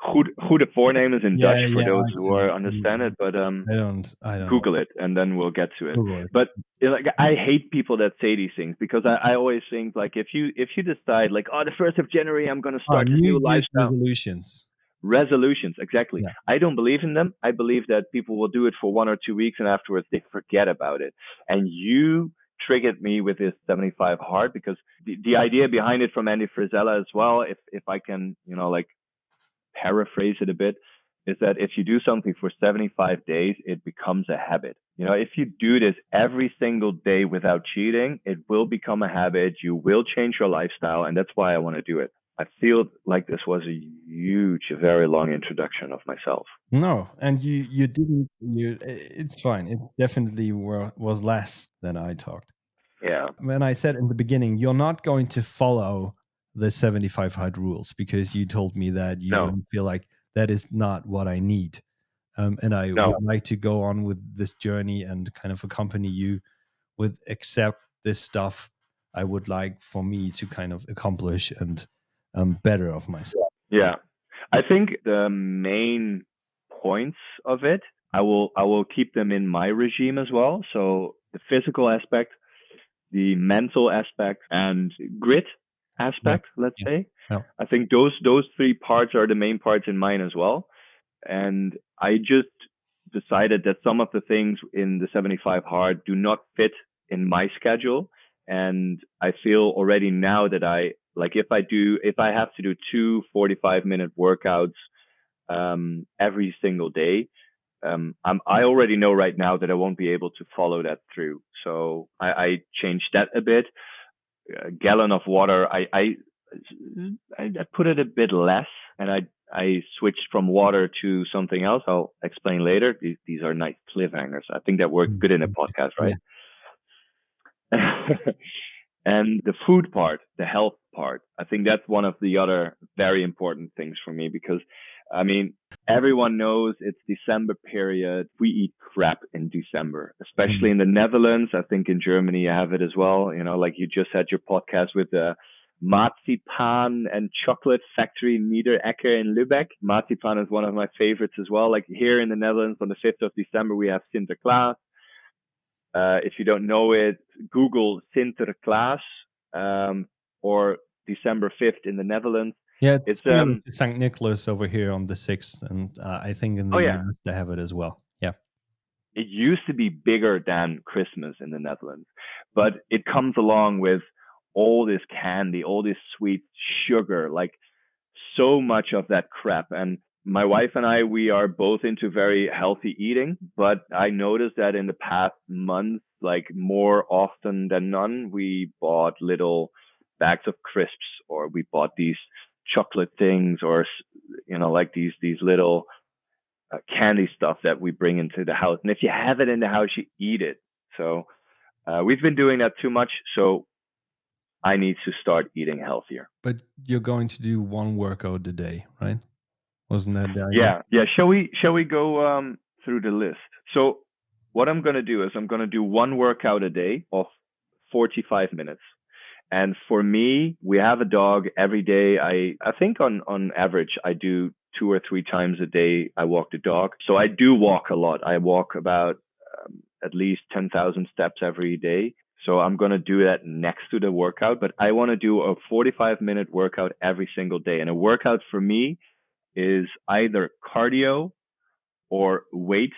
goede voornemens in Yeah, Dutch for yeah, those I who see. are understand it, but I don't know. Google it and then we'll get to it. Google it. But like I hate people that say these things because I always think like if you decide like, oh, the 1st of January I'm gonna Oh, start this New new Year's lifestyle. resolutions. Resolutions, exactly. Yeah. I don't believe in them. I believe that people will do it for 1 or 2 weeks and afterwards they forget about it. And you triggered me with this 75 hard because the idea behind it from Andy Frisella as well, if I can, like paraphrase it a bit, is that if you do something for 75 days, it becomes a habit. If you do this every single day without cheating, it will become a habit. You will change your lifestyle. And that's why I want to do it. I feel like this was a very long introduction of myself. No, and you didn't. It's fine. It definitely was less than I talked. Yeah. When I said in the beginning, you're not going to follow the 75 hard rules because you told me that you No, don't feel like that is not what I need. And I no. would like to go on with this journey and kind of accompany you with accept this stuff I would like for me to kind of accomplish and better of myself. Yeah. I think the main points of it, I will keep them in my regime as well. So the physical aspect, the mental aspect and grit Yeah. aspect, let's Yeah. say. Yeah. I think those three parts are the main parts in mine as well. And I just decided that some of the things in the 75 hard do not fit in my schedule. And I feel already now that if I have to do two 45-minute workouts every single day, I already know right now that I won't be able to follow that through. So I changed that a bit. A gallon of water, I put it a bit less, and I switched from water to something else. I'll explain later. These are nice cliffhangers. I think that works Mm, good in a okay. podcast, Yeah. right? And the food part, the health part, I think that's one of the other very important things for me because, I mean, everyone knows it's December period. We eat crap in December, especially Mm. in the Netherlands. I think in Germany you have it as well. You know, like you just had your podcast with the Marzipan and Chocolate Factory Niederecker in Lübeck. Marzipan is one of my favorites as well. Like here in the Netherlands on the 5th of December, we have Sinterklaas. If you don't know it, Google Sinterklaas um, or December 5th in the Netherlands. Yeah, it's It's similar to St. Nicholas over here on the 6th, and I think in oh the yeah, US they have it as well. Yeah. it used to be bigger than Christmas in the Netherlands, but it comes along with all this candy, all this sweet sugar, like so much of that crap. And my wife and I, we are both into very healthy eating, but I noticed that in the past months, like more often than none, we bought little bags of crisps or we bought these chocolate things or, you know, like these little candy stuff that we bring into the house. And if you have it in the house, you eat it. So we've been doing that too much. So I need to start eating healthier. But you're going to do one workout a day, right? Wasn't that the idea? Yeah, yeah. Shall we go through the list? So what I'm gonna do is I'm gonna do one workout a day of 45 minutes. And for me, we have a dog every day. I think on average I do 2 or 3 times a day. I walk the dog. So I do walk a lot. I walk about at least 10,000 steps every day. So I'm going to do that next to the workout, but I want to do a 45-minute workout every single day. And a workout for me is either cardio or weights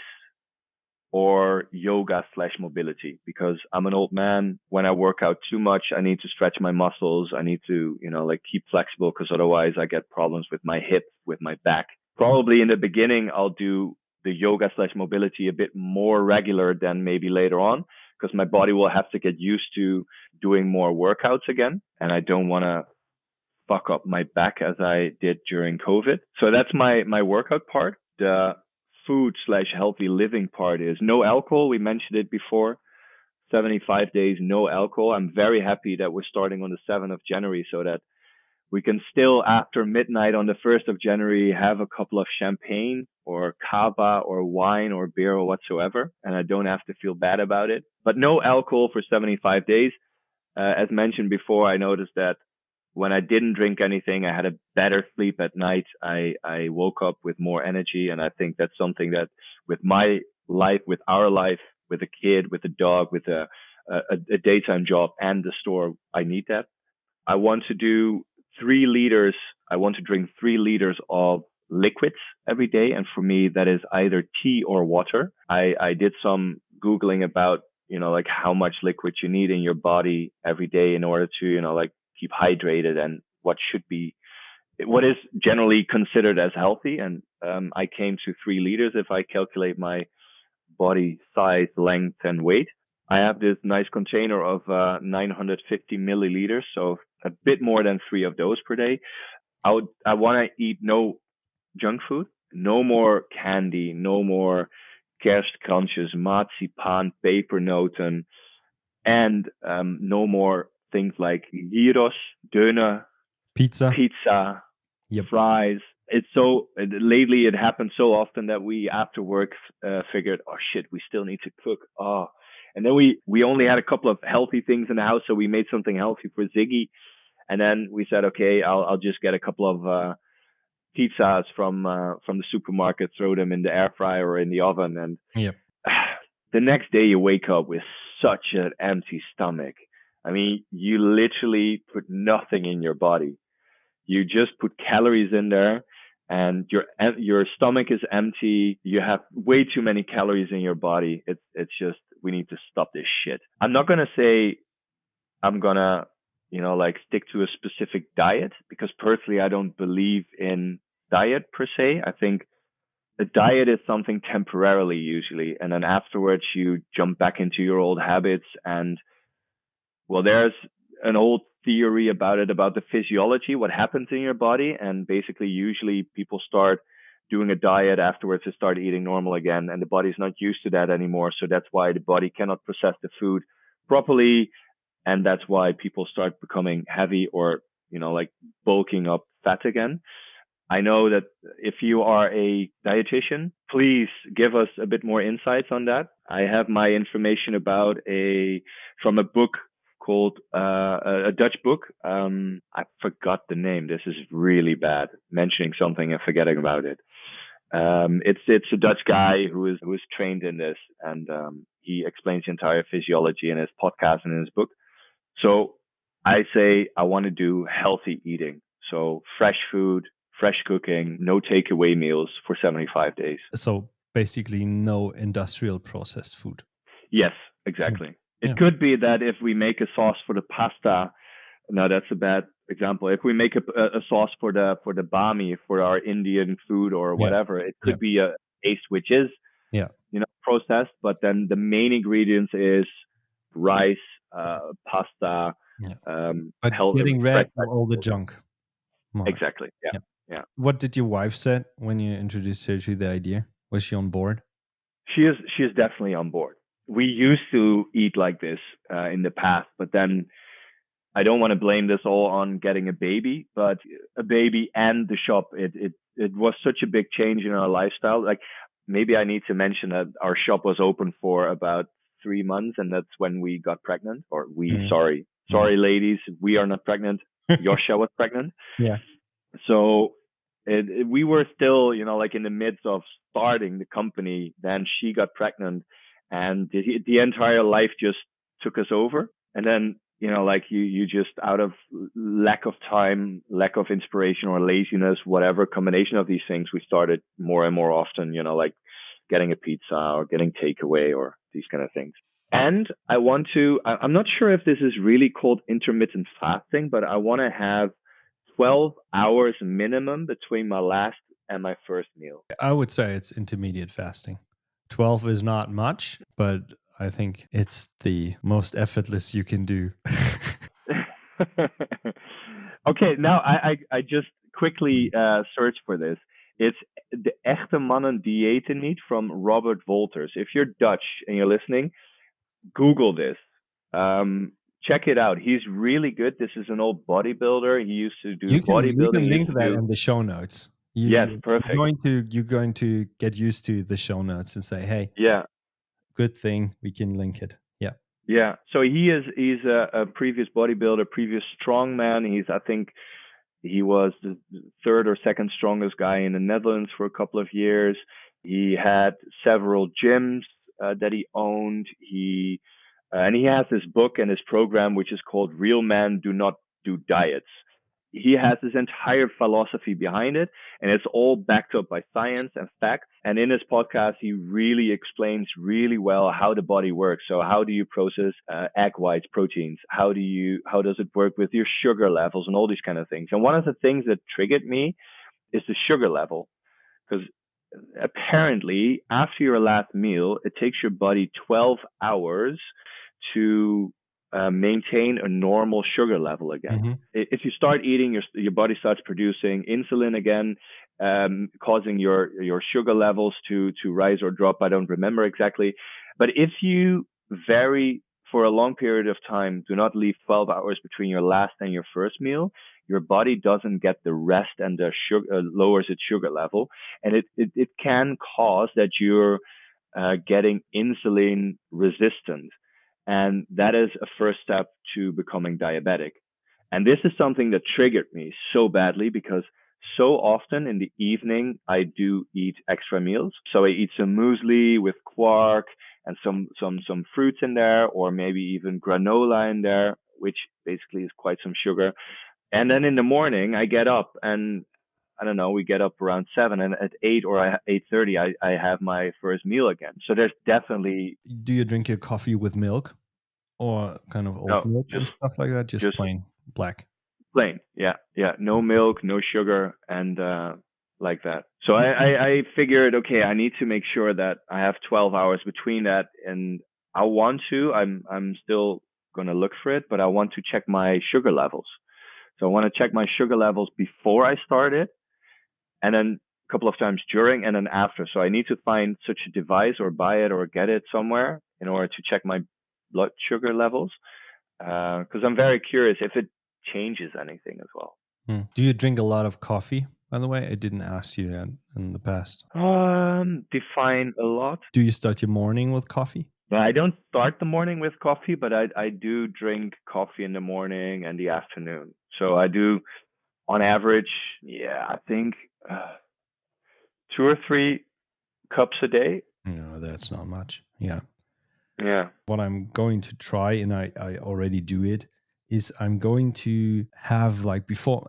or yoga slash mobility because I'm an old man. When I work out too much, I need to stretch my muscles. I need to, you know, like keep flexible because otherwise I get problems with my hip, with my back. Probably in the beginning, I'll do the yoga slash mobility a bit more regular than maybe later on because my body will have to get used to doing more workouts again. And I don't want to fuck up my back as I did during COVID. So that's my workout part. The food slash healthy living part is no alcohol. We mentioned it before. 75 days, no alcohol. I'm very happy that we're starting on the 7th of January so that we can still, after midnight on the 1st of January, have a couple of champagne or cava or wine or beer or whatsoever. And I don't have to feel bad about it. But no alcohol for 75 days. As mentioned before, I noticed that when I didn't drink anything, I had a better sleep at night. I woke up with more energy. And I think that's something that with my life, with our life, with a kid, with a dog, with a daytime job and the store, I need that. I want to do 3 liters. I want to drink 3 liters of liquids every day. And for me, that is either tea or water. I did some Googling about, you know, like how much liquid you need in your body every day in order to, you know, like keep hydrated and what should be, what is generally considered as healthy. And I came to 3 liters if I calculate my body size, length, and weight. I have this nice container of 950 milliliters, so a bit more than 3 of those per day. I want to eat no junk food, no more candy, no more kerstkrantjes, marzipan, pepernoten, and no more things like gyros, döner, Pizza. pizza, Yep. fries. It's so lately it happens so often that we after work figured, oh shit, we still need to cook. Oh, and then we only had a couple of healthy things in the house, so we made something healthy for Ziggy. And then we said, okay, I'll just get a couple of pizzas from the supermarket, throw them in the air fryer or in the oven, and Yep. the next day you wake up with such an empty stomach. I mean, you literally put nothing in your body. You just put calories in there and your stomach is empty. You have way too many calories in your body. It's just we need to stop this shit. I'm not gonna say I'm gonna, you know, like stick to a specific diet because personally I don't believe in diet per se. I think a diet is something temporarily usually, and then afterwards you jump back into your old habits. And well, there's an old theory about it, about the physiology, what happens in your body. And basically, usually people start doing a diet afterwards to start eating normal again. And the body's not used to that anymore. So that's why the body cannot process the food properly. And that's why people start becoming heavy or, like bulking up fat again. I know that if you are a dietitian, please give us a bit more insights on that. I have my information about from a book called a Dutch book. I forgot the name. This is really bad. Mentioning something and forgetting about it. It's a Dutch guy who is trained in this, and he explains the entire physiology in his podcast and in his book. So I say I want to do healthy eating. So fresh food, fresh cooking, no takeaway meals for 75 days. So basically, no industrial processed food. Yes, exactly. Yeah. It could be that if we make a sauce for the pasta, no, that's a bad example. If we make a sauce for the bami, for our Indian food or Yeah. whatever, it could be a paste which is processed, but then the main ingredients is rice, pasta, but getting rid of all the junk. Exactly. Yeah. What did your wife say when you introduced her to the idea? Was she on board? She is definitely on board. We used to eat like this in the past, but then I don't want to blame this all on getting a baby, but a baby and the shop, it was such a big change in our lifestyle. Like, maybe I need to mention that our shop was open for about 3 months, and that's when we got pregnant. Or sorry, ladies, we are not pregnant. Yosha was pregnant. Yeah. So we were still, like in the midst of starting the company. Then she got pregnant, and the entire life just took us over. And then, like you just, out of lack of time, lack of inspiration, or laziness, whatever combination of these things, we started more and more often, like getting a pizza or getting takeaway or these kind of things. And I'm not sure if this is really called intermittent fasting, but I want to have 12 hours minimum between my last and my first meal. I would say it's intermediate fasting. 12 is not much, but I think it's the most effortless you can do. Okay, now I just quickly searched for this. It's the Echte Mannen Diëten niet from Robert Wolters. If you're Dutch and you're listening, Google this. Check it out. He's really good. This is an old bodybuilder. He used to do bodybuilding. You can link that in the show notes. Yes, perfect. You're going to get used to the show notes and say, hey, good thing we can link it. Yeah. Yeah. So he's a previous bodybuilder, previous strongman. I think he was the third or second strongest guy in the Netherlands for a couple of years. He had several gyms that he owned. And he has this book and his program, which is called Real Men Do Not Do Diets. He has this entire philosophy behind it, and it's all backed up by science and facts. And in his podcast, he really explains really well how the body works. So how do you process egg whites, proteins? How does it work with your sugar levels and all these kind of things? And one of the things that triggered me is the sugar level, because apparently after your last meal, it takes your body 12 hours to maintain a normal sugar level again. Mm-hmm. If you start eating, your body starts producing insulin again, causing your sugar levels to rise or drop. I don't remember exactly. But if you vary for a long period of time, do not leave 12 hours between your last and your first meal, your body doesn't get the rest and the sugar lowers its sugar level. And it can cause that you're getting insulin resistant. And that is a first step to becoming diabetic. And this is something that triggered me so badly, because so often in the evening, I do eat extra meals. So I eat some muesli with quark and some fruits in there, or maybe even granola in there, which basically is quite some sugar. And then in the morning, I get up and I don't know, we get up around 7, and at 8 or 8:30, I have my first meal again. So there's definitely. Do you drink your coffee with milk or kind of oat milk and stuff like that? Just plain black? Plain, yeah. No milk, no sugar, and like that. So I figured, okay, I need to make sure that I have 12 hours between that, and I'm still gonna look for it, but I want to check my sugar levels. So I want to check my sugar levels before I start it, and then a couple of times during, and then after. So I need to find such a device or buy it or get it somewhere in order to check my blood sugar levels. Because I'm very curious if it changes anything as well. Do you drink a lot of coffee, by the way? I didn't ask you that in the past. Define a lot. Do you start your morning with coffee? Well, I don't start the morning with coffee, but I do drink coffee in the morning and the afternoon. So I do, on average, yeah, I think 2 or 3 cups a day. No, that's not much. Yeah. Yeah. What I'm going to try, and I already do it, is I'm going to have like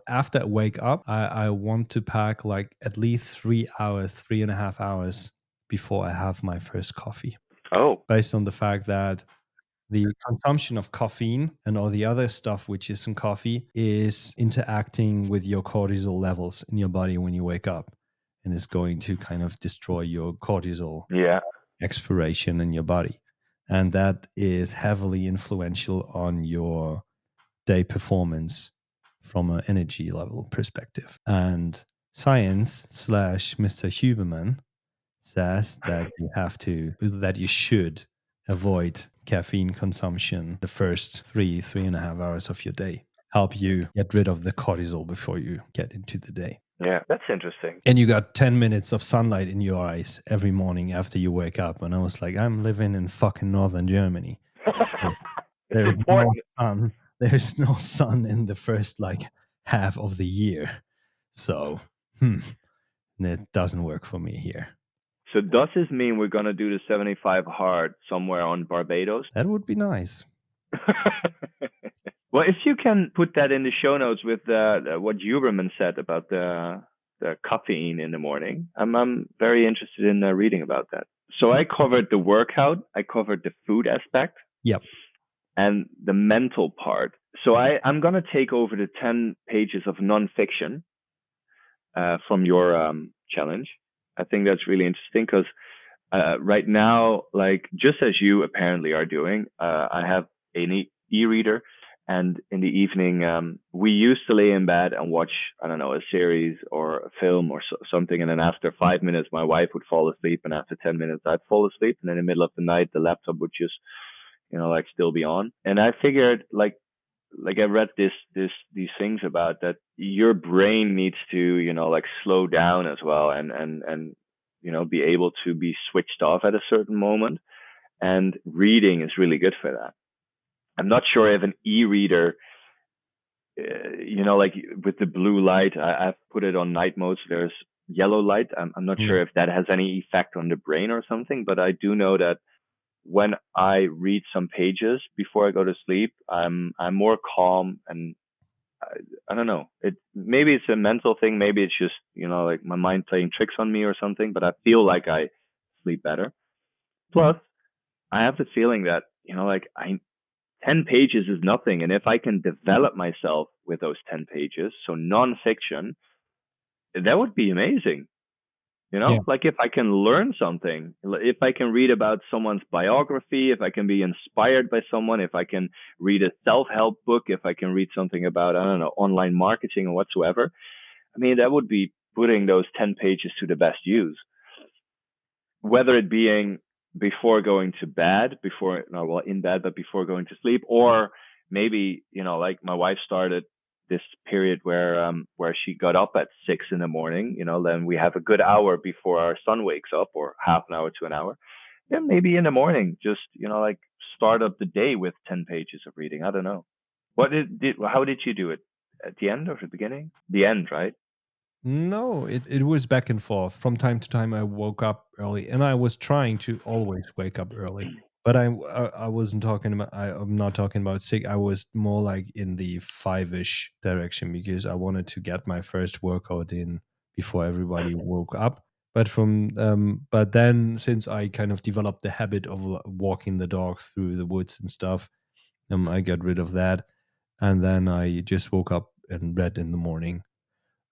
after I wake up, I want to pack like at least 3 hours, 3.5 hours before I have my first coffee. Oh, Based on the fact that the consumption of caffeine and all the other stuff which is in coffee is interacting with your cortisol levels in your body when you wake up, and is going to kind of destroy your cortisol yeah. expiration in your body. And that is heavily influential on your day performance from an energy level perspective. And science slash Mr. Huberman says that that you should avoid caffeine consumption the first 3.5 hours of your day. Help you get rid of the cortisol before you get into the day. Yeah, that's interesting. And you got 10 minutes of sunlight in your eyes every morning after you wake up. And I was like, I'm living in fucking northern Germany. It's There's no important. sun. There's no sun in the first like half of the year. So it doesn't work for me here. So does this mean we're gonna do the 75 hard somewhere on Barbados? That would be nice. Well, if you can put that in the show notes with what Huberman said about the caffeine in the morning, I'm very interested in reading about that. So I covered the workout, I covered the food aspect, Yep. and the mental part. So I'm gonna take over the 10 pages of nonfiction from your challenge. I think that's really interesting because right now, like just as you apparently are doing, I have an e-reader, and in the evening, we used to lay in bed and watch, I don't know, a series or a film or something, and then after 5 minutes, my wife would fall asleep, and after 10 minutes, I'd fall asleep, and in the middle of the night, the laptop would just, like still be on, and I figured like I read these things about that your brain needs to like slow down as well, and be able to be switched off at a certain moment, and reading is really good for that. I'm not sure if an e-reader like with the blue light, I've put it on night mode, so there's yellow light. I'm not sure if that has any effect on the brain or something, but I do know that when I read some pages before I go to sleep, I'm more calm, and I don't know. Maybe it's a mental thing, maybe it's just like my mind playing tricks on me or something. But I feel like I sleep better. Plus, I have the feeling that like 10 pages is nothing, and if I can develop myself with those 10 pages, so nonfiction, that would be amazing. Yeah. Like if I can learn something, if I can read about someone's biography, if I can be inspired by someone, if I can read a self-help book, if I can read something about, I don't know, online marketing or whatsoever, I mean, that would be putting those 10 pages to the best use. Whether it being before going to bed, in bed, but before going to sleep, or maybe, like my wife started this period where she got up at 6 in the morning, then we have a good hour before our son wakes up, or half an hour to an hour. Then maybe in the morning, just, like start up the day with 10 pages of reading. I don't know. How did you do it? At the end or the beginning? The end, right? No, it was back and forth. From time to time, I woke up early, and I was trying to always wake up early. But I wasn't talking about. I'm not talking about sick. I was more like in the 5-ish direction, because I wanted to get my first workout in before everybody woke up. But then, since I kind of developed the habit of walking the dogs through the woods and stuff, I got rid of that, and then I just woke up and read in the morning.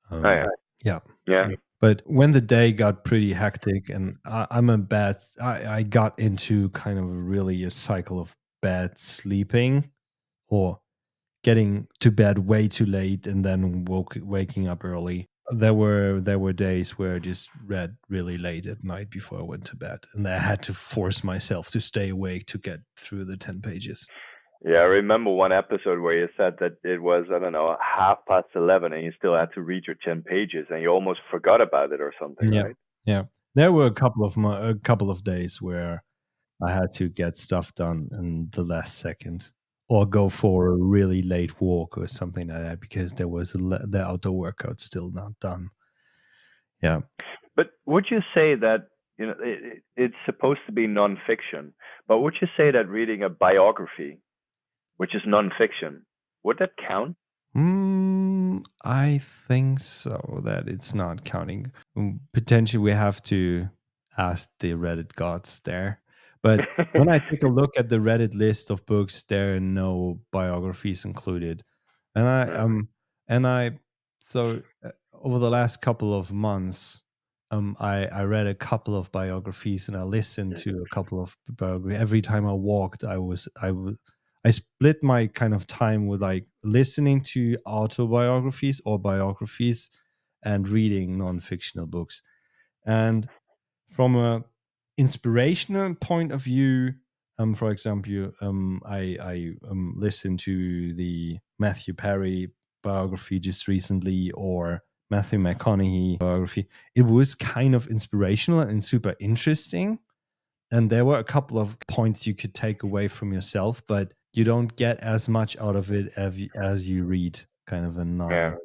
Oh, yeah. Yeah. Yeah. But when the day got pretty hectic, and I got into kind of really a cycle of bad sleeping. or getting to bed way too late and then waking up early. There were days where I just read really late at night before I went to bed, and I had to force myself to stay awake to get through the 10 pages. Yeah, I remember one episode where you said that it was, I don't know, 11:30, and you still had to read your 10 pages, and you almost forgot about it or something, Yeah, right? yeah. There were a couple of days where I had to get stuff done in the last second, or go for a really late walk or something like that because there was the outdoor workout still not done. Yeah. But would you say that, it's supposed to be nonfiction, but would you say that reading a biography, which is nonfiction, would that count? I think so that it's not counting. Potentially, we have to ask the Reddit gods there. But when I take a look at the Reddit list of books, there are no biographies included, and I Yeah. and I so over the last couple of months, I read a couple of biographies and I listened to a couple of biographies. Every time I walked, I split my kind of time with like listening to autobiographies or biographies and reading non-fictional books. And from a inspirational point of view, for example, I listened to the Matthew Perry biography just recently, or Matthew McConaughey biography. It was kind of inspirational and super interesting, and there were a couple of points you could take away from yourself, but you don't get as much out of it as you read kind of a Yeah.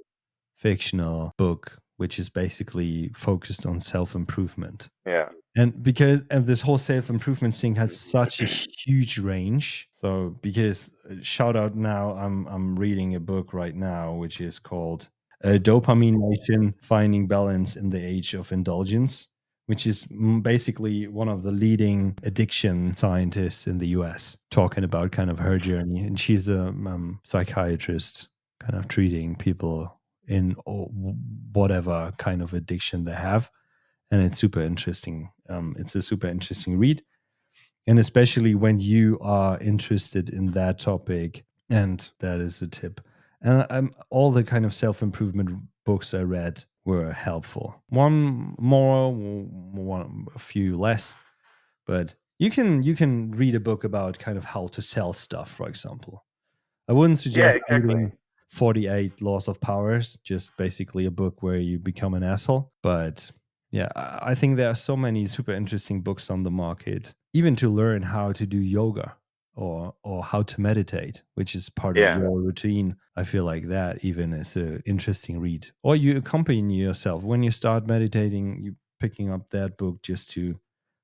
non-fictional book, which is basically focused on self-improvement. Yeah. And this whole self-improvement thing has such a huge range. So because shout out now, I'm reading a book right now which is called Dopamine Nation: Finding Balance in the Age of Indulgence, which is basically one of the leading addiction scientists in the US, talking about kind of her journey. And she's a psychiatrist, kind of treating people in whatever kind of addiction they have. And it's super interesting. It's a super interesting read, and especially when you are interested in that topic. And that is a tip. And all the kind of self improvement books I read were helpful. One more, one a few less, but you can read a book about kind of how to sell stuff, for example. I wouldn't Yeah, suggest exactly. reading 48 Laws of Powers, just basically a book where you become an asshole. But yeah, I think there are so many super interesting books on the market, even to learn how to do yoga or how to meditate, which is part of Yeah. your routine. I feel like that even is an interesting read. Or you accompany yourself when you start meditating, you picking up that book just to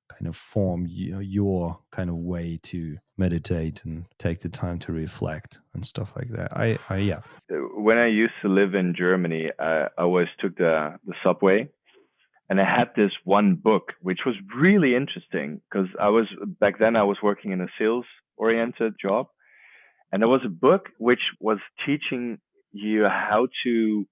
kind of form your kind of way to meditate and take the time to reflect and stuff like that. Yeah. When I used to live in Germany, I always took the subway, and I had this one book which was really interesting because I was back then I was working in a sales oriented job, and there was a book which was teaching you how to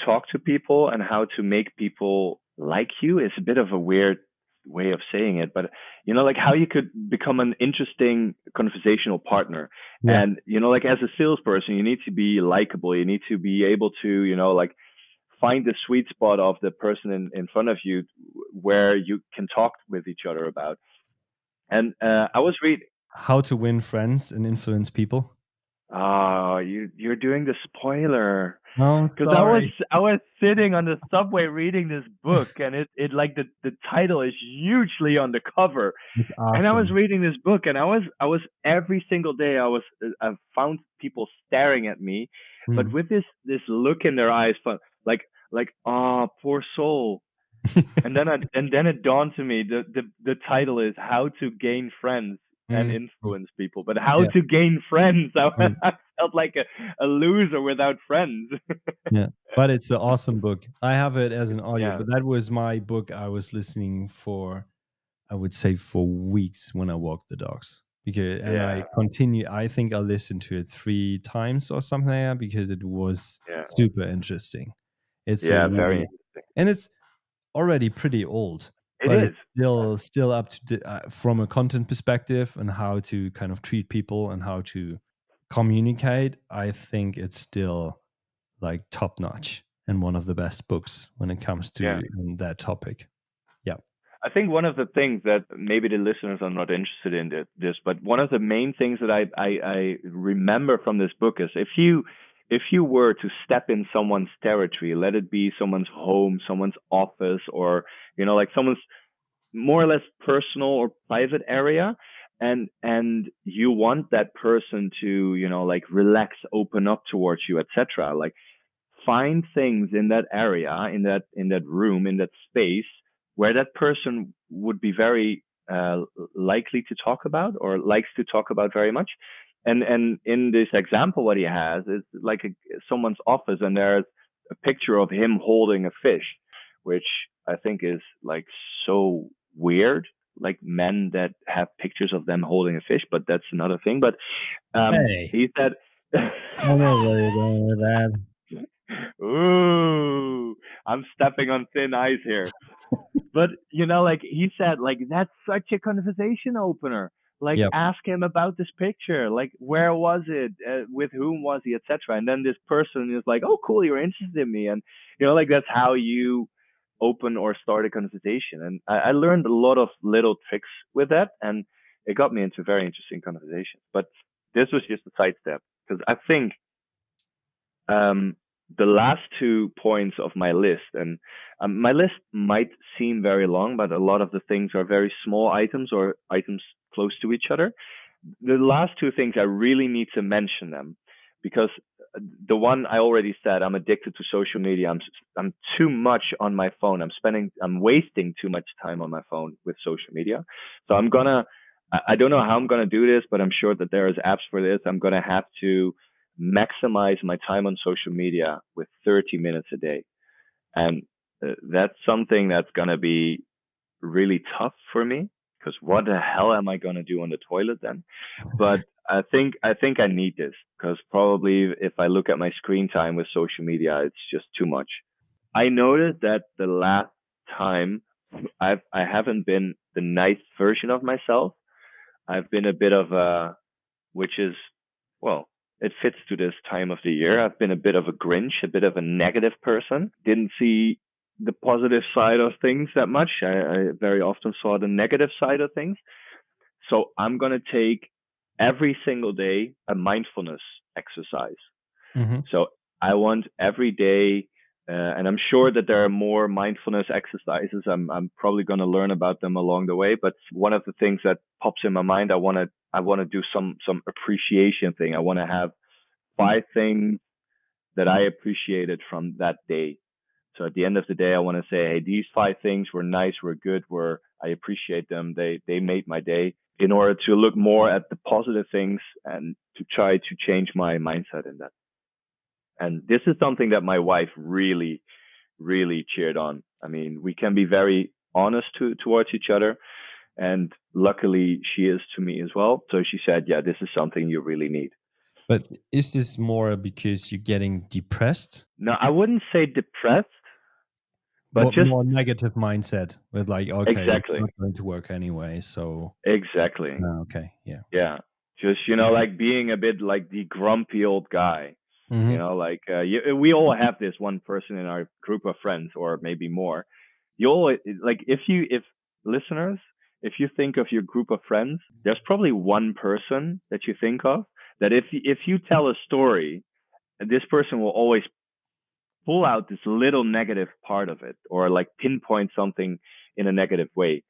talk to people and how to make people like you. Is a bit of a weird way of saying it, but like how you could become an interesting conversational partner. Yeah. And like as a salesperson, you need to be likable. You need to be able to, like find the sweet spot of the person in front of you where you can talk with each other about. And I was reading. How to win friends and influence people. Oh, you're doing the spoiler. Oh, Because sorry. I was sitting on the subway reading this book, and it like the title is hugely on the cover, It's and I was awesome. reading this book, and I was every single day I found people staring at me, but Hmm. with this look in their eyes, like poor soul. And then it dawned to me the title is How to Gain Friends and Mm, Influence People, but how yeah. to gain friends? Mm, I felt like a loser without friends. yeah. But it's an awesome book. I have it as an audio, Yeah, but that was my book I was listening for, I would say, for weeks when I walk the dogs. Because and yeah, I continue. I think I listened to it 3 times or something like that because it was yeah, super interesting. It's a yeah. Very really, interesting. and it's already pretty old, It but is. it's still up to from a content perspective and how to kind of treat people and how to communicate, I think it's still like top notch and one of the best books when it comes Yeah. to that topic. Yeah. I think one of the things that maybe the listeners are not interested in this, but one of the main things that I remember from this book is if you were to step in someone's territory, let it be someone's home, someone's office, or like someone's more or less personal or private area, and you want that person to like relax, open up towards you, etc. Like find things in that area, in that room, in that space where that person would be very likely to talk about or likes to talk about very much. And in this example, what he has is like someone's office, and there's a picture of him holding a fish, which I think is like so weird. Like men that have pictures of them holding a fish, but that's another thing. But Hey, he said, I know where you're going with that. "Ooh, I'm stepping on thin ice here." But like he said, like that's such a conversation opener. Like Yep. ask him about this picture, like where was it, with whom was he, etc. And then this person is like, "Oh, cool, you're interested in me," and like that's how you open or start a conversation. And I learned a lot of little tricks with that, and it got me into very interesting conversations. But this was just a sidestep because I think um, the last 2 points of my list, and my list might seem very long, but a lot of the things are very small items or items close to each other. The last two things I really need to mention them because the one I already said, I'm addicted to social media. I'm too much on my phone. I'm wasting too much time on my phone with social media. So I don't know how I'm gonna do this, but I'm sure that there is apps for this. I'm gonna have to maximize my time on social media with 30 minutes a day. And that's something that's going to be really tough for me because what the hell am I going to do on the toilet then? But I think I need this because probably if I look at my screen time with social media, it's just too much. I noticed that the last time I haven't been the nice version of myself. I've been a bit of a, which is, well, it fits to this time of the year. I've been a bit of a Grinch, a bit of a negative person. Didn't see the positive side of things that much. I very often saw the negative side of things. So I'm going to take every single day a mindfulness exercise. Hmm. So I want every day, and I'm sure that there are more mindfulness exercises. I'm probably going to learn about them along the way. But one of the things that pops in my mind, I want to do some appreciation thing. I want to have 5 things that I appreciated from that day. So at the end of the day, I want to say, hey, these 5 things were nice, were good, were I appreciate them. They made my day. In order to look more at the positive things and to try to change my mindset in that. And this is something that my wife really, really cheered on. I mean, we can be very honest towards each other. And luckily, she is to me as well. So she said, yeah, this is something you really need. But is this more because you're getting depressed Now, I wouldn't say depressed, but or just more negative mindset with like, okay, it's exactly, not going to work anyway. So, exactly. okay. Yeah. Yeah. Just, like being a bit like the grumpy old guy. Hmm. Like we all have this one person in our group of friends, or maybe more. You all like if listeners, if you think of your group of friends, there's probably one person that you think of that if you tell a story, this person will always pull out this little negative part of it, or like pinpoint something in a negative way.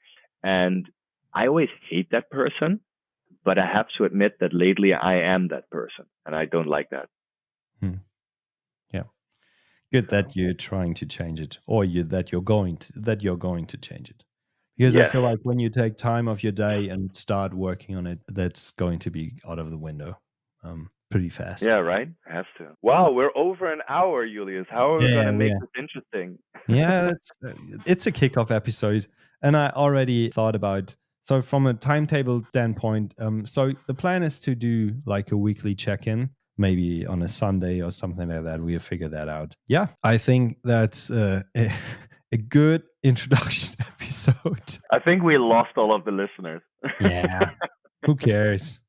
And I always hate that person, but I have to admit that lately I am that person, and I don't like that. Hmm. Yeah. Good So that you're trying to change it, or you're going to change it. Because I yes, feel like when you take time of your day and start working on it, that's going to be out of the window, pretty yeah, fast. right. Has to. Wow, we're over an hour, Julius. How are we Yeah, gonna make yeah, this interesting? yeah. It's a kickoff episode, and I already thought about. So from a timetable standpoint, so the plan is to do like a weekly check-in, maybe on a Sunday or something like that. We'll figure that out. Yeah, I think that's a good introduction episode. I think we lost all of the listeners. Yeah, who cares?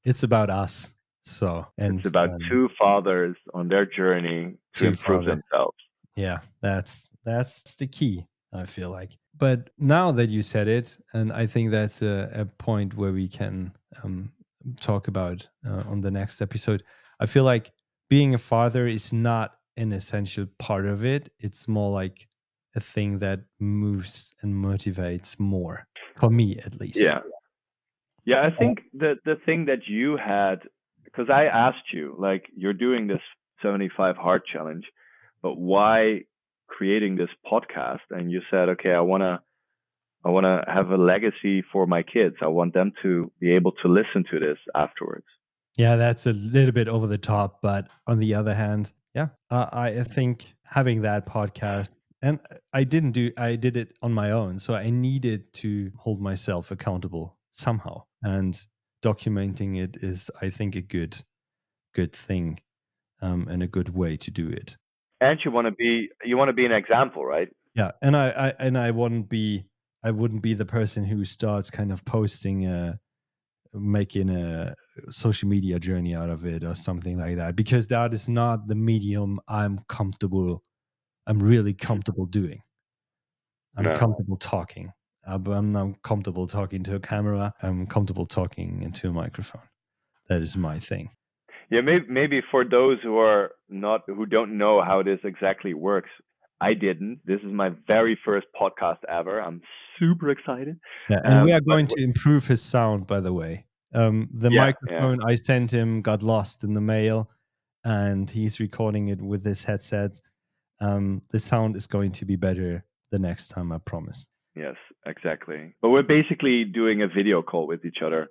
It's about us. So, It's and about two fathers on their journey to two improve father. themselves. Yeah, that's the key, I feel like. But now that you said it, and I think that's a point where we can talk about on the next episode. I feel like being a father is not an essential part of it. It's more like a thing that moves and motivates more, for me at least. Yeah. Yeah, I think the thing that you had, because I asked you, like, you're doing this 75 hard challenge, but why creating this podcast? And you said, okay, I wanna have a legacy for my kids. I want them to be able to listen to this afterwards. Yeah, that's a little bit over the top, but on the other hand, yeah, I think having that podcast, and I did it on my own, so I needed to hold myself accountable somehow, and documenting it is, I think, a good thing, and a good way to do it. And you want to be an example, right? Yeah, and I wouldn't be the person who starts kind of posting making a social media journey out of it or something like that, because that is not the medium I'm really comfortable doing. I'm No. comfortable talking, but I'm not comfortable talking to a camera. I'm comfortable talking into a microphone. That is my thing. Yeah, maybe for those who don't know how this exactly works, I didn't. This is my very first podcast ever. I'm super excited. Yeah, and we are But going to improve his sound, by the way. The yeah, yeah, microphone I sent him got lost in the mail, and he's recording it with this headset. The sound is going to be better the next time, I promise. yes, exactly. But we're basically doing a video call with each other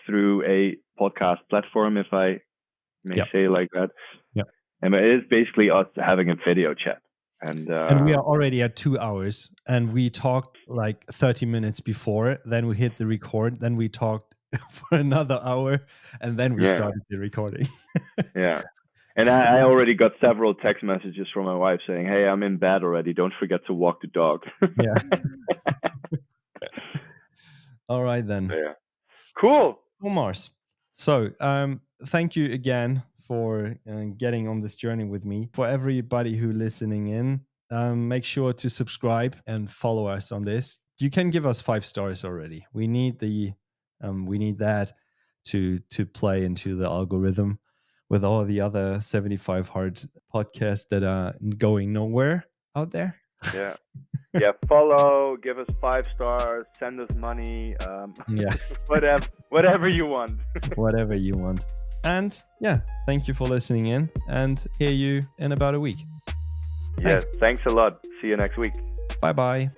through a podcast platform, if I may Yeah, say it like that. yeah. And it is basically us having a video chat. And And we are already at 2 hours, and we talked like 30 minutes before. Then we hit the record. Then we talked for another hour, and then we yeah, started the recording. yeah. And I already got several text messages from my wife saying, "Hey, I'm in bed already. Don't forget to walk the dog." Yeah. All right then. Yeah. Cool. Cool, Mars. So, thank you again for getting on this journey with me. For everybody who listening in, make sure to subscribe and follow us on this. You can give us 5 stars already. We need that to play into the algorithm with all the other 75 hard podcasts that are going nowhere out there. Yeah. Yeah. Follow, give us 5 stars, send us money, Yeah. whatever you want. Whatever you want. And yeah, thank you for listening in, and hear you in about a week. Yes. Thanks a lot. See you next week. Bye bye.